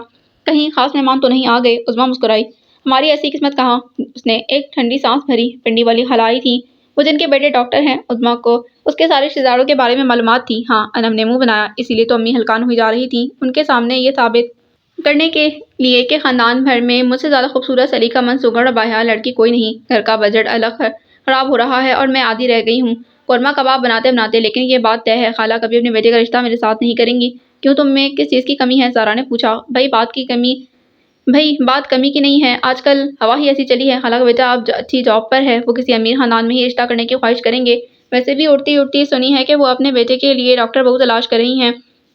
کہیں خاص مہمان تو نہیں آ گئے؟ عظمیٰ مسکرائی۔ ہماری ایسی قسمت کہاں؟ اس نے ایک ٹھنڈی سانس بھری۔ پنڈی والی خالہ آئی تھی، وہ جن کے بیٹے ڈاکٹر ہیں۔ عظمیٰ کو اس کے سارے رشتہ داروں کے بارے میں معلومات تھی۔ ہاں، انم نے منہ بنایا۔ اسی لیے تو امی ہلکان ہوئی جا رہی تھیں، ان کے سامنے یہ ثابت کرنے کے لیے کہ خاندان بھر میں مجھ سے زیادہ خوبصورت، سلیقہ مند، سگڑ اور باحیا لڑکی کوئی نہیں۔ گھر کا بجٹ الگ خراب ہو رہا ہے اور میں آدھی رہ گئی ہوں قورمہ کباب بناتے بناتے۔ لیکن یہ بات طے ہے، خالہ کبھی اپنے بیٹے کا رشتہ میرے ساتھ نہیں کریں گی۔ کیوں، تم میں کس چیز کی کمی ہے؟ زارا نے پوچھا۔ بھئی بات کمی کی نہیں ہے، آج کل ہوا ہی ایسی چلی ہے۔ خالہ کا بیٹا اب اچھی جاب پر ہے، وہ کسی امیر خاندان میں ہی رشتہ کرنے کی خواہش کریں گے۔ ویسے بھی اڑتی سنی ہے کہ وہ اپنے بیٹے کے لیے ڈاکٹر بہو تلاش کر رہی ہیں۔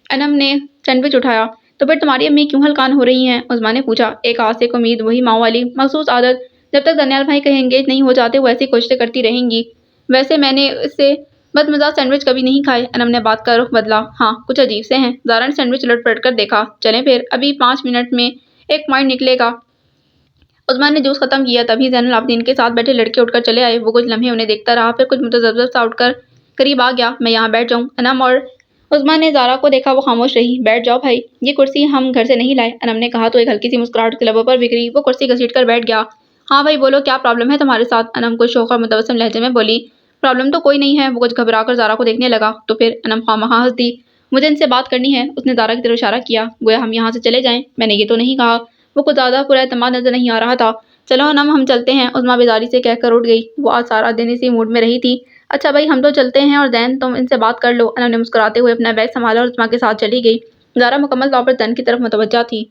انم نے سینڈوچ اٹھایا۔ تو پھر تمہاری امی کیوں ہلکان ہو رہی ہیں؟ عظمیٰ نے پوچھا۔ ایک آس ایک امید، وہی ماؤں والی مخصوص عادت۔ جب تک دانیال بھائی کہیں انگیج نہیں ہو جاتے وہ ایسی کوششیں کرتی رہیں گی۔ ویسے میں نے اس سے بدمزہ سینڈوچ کبھی نہیں کھائے۔ انم نے بات کا رخ بدلا۔ ہاں، کچھ عجیب سے ہیں۔ زارا نے سینڈوچ الٹ پلٹ کر دیکھا۔ چلیں پھر، ابھی 5 منٹ میں ایک پوائنٹ نکلے گا۔ عظمیٰ نے جوس ختم کیا، تبھی زین العابدین کے ساتھ بیٹھے لڑکے اٹھ کر چلے آئے۔ وہ کچھ لمحے انہیں دیکھتا رہا، پھر کچھ متذبذب سا اٹھ کر قریب آ گیا۔ میں یہاں بیٹھ جاؤں؟ انم اور عظمیٰ نے زارا کو دیکھا۔ وہ خاموش رہی۔ بیٹھ جاؤ بھائی، یہ کرسی ہم گھر سے نہیں لائے، انم نے کہا تو ایک ہلکی سی مسکراہٹ اس کے لبوں پر بکھری۔ وہ کرسی گھسیٹ کر بیٹھ گیا۔ ہاں بھائی بولو، کیا پرابلم ہے تمہارے ساتھ؟ انم کچھ شوق اور متبسم لہجے میں بولی۔ پرابلم تو کوئی نہیں ہے۔ وہ کچھ گھبرا کر زارا کو دیکھنے لگا۔ تو پھر؟ انم خواہ ہنس دی۔ مجھے ان سے بات کرنی ہے۔ اس نے زارا کی طرف اشارہ کیا، گویا ہم یہاں سے چلے جائیں۔ میں نے یہ تو نہیں کہا۔ وہ کچھ زیادہ پراعتماد نظر نہیں آ رہا تھا۔ چلو انم، ہم چلتے ہیں، عظمیٰ بیزاری سے کہہ کر اٹھ گئی۔ وہ آج سارا دن اسی موڈ میں رہی تھی۔ اچھا بھائی، ہم تو چلتے ہیں، اور زین تم ان سے بات کر لو۔ انم نے مسکراتے ہوئے اپنا بیگ سنبھالا اور عظمیٰ کے ساتھ چلی گئی۔ زارا مکمل طور پر زین کی طرف متوجہ تھی۔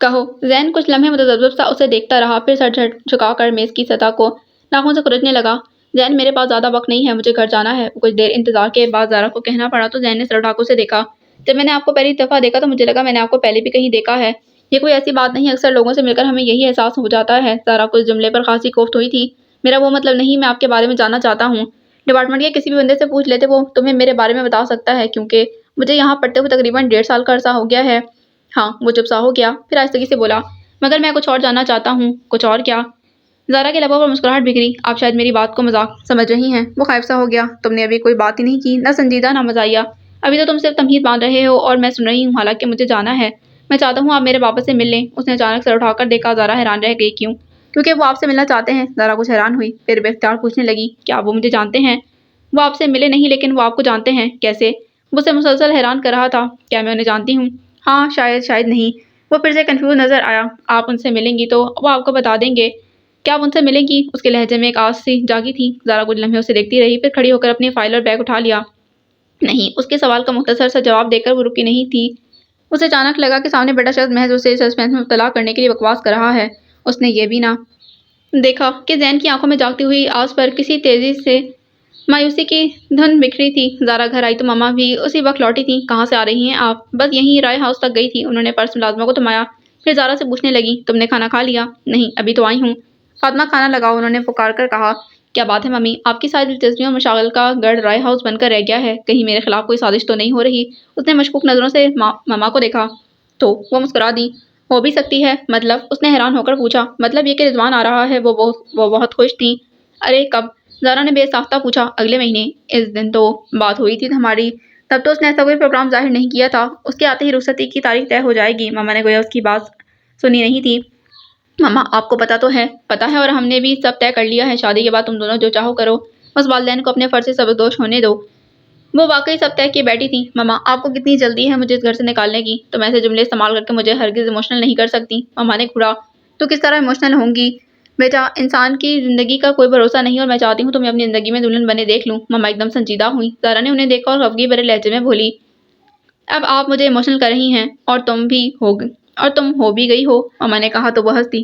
کہو۔ زین کچھ لمحے متذبذب سا اسے دیکھتا رہا، پھر سر جھکا کر میز کی سطح کو ناخن سے کھرچنے لگا۔ زین میرے پاس زیادہ وقت نہیں ہے، مجھے گھر جانا ہے۔ کچھ دیر انتظار کے بعد زارا کو کہنا پڑا تو زین نے سر اٹھا کر اسے دیکھا۔ جب میں نے آپ کو پہلی دفعہ دیکھا تو مجھے لگا میں نے آپ کو پہلے بھی کہیں دیکھا ہے۔ یہ کوئی ایسی بات نہیں، اکثر لوگوں سے مل کر ہمیں یہی احساس ہو جاتا ہے۔ زارا کو اس جملے پر خاصی کوفت ہوئی تھی۔ میرا وہ مطلب نہیں، میں آپ کے بارے میں جاننا چاہتا ہوں۔ ڈپارٹمنٹ کے کسی بھی بندے سے پوچھ لیتے، وہ تمہیں میرے بارے میں بتا سکتا ہے، کیونکہ مجھے یہاں پڑھتے ہوئے تقریباً 1.5 سال کا عرصہ ہو گیا ہے۔ ہاں، وہ چپ سا ہو گیا، پھر آہستگی سے بولا، مگر میں کچھ اور جاننا چاہتا ہوں۔ کچھ اور کیا؟ زارا کے لبوں پر مسکراہٹ بکھری۔ آپ شاید میری بات کو مذاق سمجھ رہی ہیں۔ وہ خائف سا ہو گیا۔ تم نے ابھی کوئی بات ہی نہیں کی، نہ سنجیدہ نہ مزاحیہ۔ ابھی تو تم صرف تمہید باندھ رہے ہو اور میں سن رہی ہوں، حالانکہ مجھے جانا ہے۔ میں چاہتا ہوں آپ میرے پاپا سے مل لیں۔ اس نے اچانک سر اٹھا کر دیکھا۔ زارا حیران رہ گئی۔ کیوں؟ کیونکہ وہ آپ سے ملنا چاہتے ہیں۔ زارا کچھ حیران ہوئی، پھر بے اختیار پوچھنے لگی، کیا وہ مجھے جانتے ہیں؟ وہ آپ سے ملے نہیں، لیکن وہ آپ کو جانتے ہیں۔ کیسے؟ وہ اسے مسلسل حیران کر رہا تھا۔ کیا میں انہیں جانتی ہوں؟ ہاں، شاید نہیں۔ وہ پھر سے کنفیوز نظر آیا۔ آپ ان سے ملیں گی تو وہ آپ کو بتا دیں گے۔ کیا آپ ان سے ملیں گی؟ اس کے لہجے میں ایک آس سی جاگی تھی۔ زارا کچھ لمحے اسے دیکھتی رہی، پھر کھڑی ہو کر اپنی فائل اور بیگ اٹھا لیا۔ نہیں، اس کے سوال کا مختصر سا جواب دے کر وہ رکی نہیں تھی۔ اسے اچانک لگا کہ سامنے بیٹھا شخص محض اسے سسپینس میں مبتلا کرنے کے لیے بکواس کر رہا ہے۔ اس نے یہ بھی نہ دیکھا کہ زین کی آنکھوں میں جاگتی ہوئی آس پر کسی تیزی سے مایوسی کی دھند بکھری تھی۔ زارا گھر آئی تو ماما بھی اسی وقت لوٹی تھیں۔ کہاں سے آ رہی ہیں آپ؟ بس یہیں رائے ہاؤس تک گئی تھی۔ انہوں نے پرس ملازمہ کو تھمایا، پھر زارا سے پوچھنے لگی، تم نے کھانا کھا لیا؟ نہیں، ابھی تو آئی ہوں۔ فاطمہ کھانا لگاؤ، انہوں نے پکار کر کہا۔ کیا بات ہے ممی، آپ کی ساری دلچسپیوں اور مشاغل کا گڑھ رائے ہاؤس بن کر رہ گیا ہے؟ کہیں میرے خلاف کوئی سازش تو نہیں ہو رہی؟ اس نے مشکوک نظروں سے ماما کو دیکھا تو وہ مسکرا دی۔ ہو بھی سکتی ہے۔ مطلب؟ اس نے حیران ہو کر پوچھا۔ مطلب یہ کہ رضوان آ رہا ہے۔ وہ بہت خوش تھیں۔ ارے کب؟ زارا نے بے ساختہ پوچھا۔ اگلے مہینے۔ اس دن تو بات ہوئی تھی ہماری، تب تو اس نے ایسا کوئی پروگرام ظاہر نہیں کیا تھا۔ اس کے آتے ہی رخصتی کی تاریخ طے ہو جائے گی۔ ماما نے گویا اس کی بات سنی نہیں تھی۔ ماما، آپ کو پتہ تو ہے؟ پتہ ہے، اور ہم نے بھی سب طے کر لیا ہے۔ شادی کے بعد تم دونوں جو چاہو کرو، بس والدین کو اپنے فرض سے سبکدوش ہونے دو۔ وہ واقعی سب طے کیے بیٹھی تھیں۔ ماما، آپ کو کتنی جلدی ہے مجھے اس گھر سے نکالنے کی؟ تم ایسے جملے استعمال کر کے مجھے ہرگز ایموشنل نہیں کر سکتی۔ ماما نے گھورا۔ تو کس طرح ایموشنل ہوں گی؟ بیٹا، انسان کی زندگی کا کوئی بھروسہ نہیں، اور میں چاہتی ہوں تمہیں اپنی زندگی میں دلہن بنے دیکھ لوں۔ ماما ایک دم سنجیدہ ہوئی۔ زارا نے انہیں دیکھا اور خفگی بھرے لہجے میں بولی، اب آپ مجھے ایموشنل کر رہی ہیں، اور تم ہو بھی گئی ہو۔ ماما نے کہا تو وہ ہنس دی۔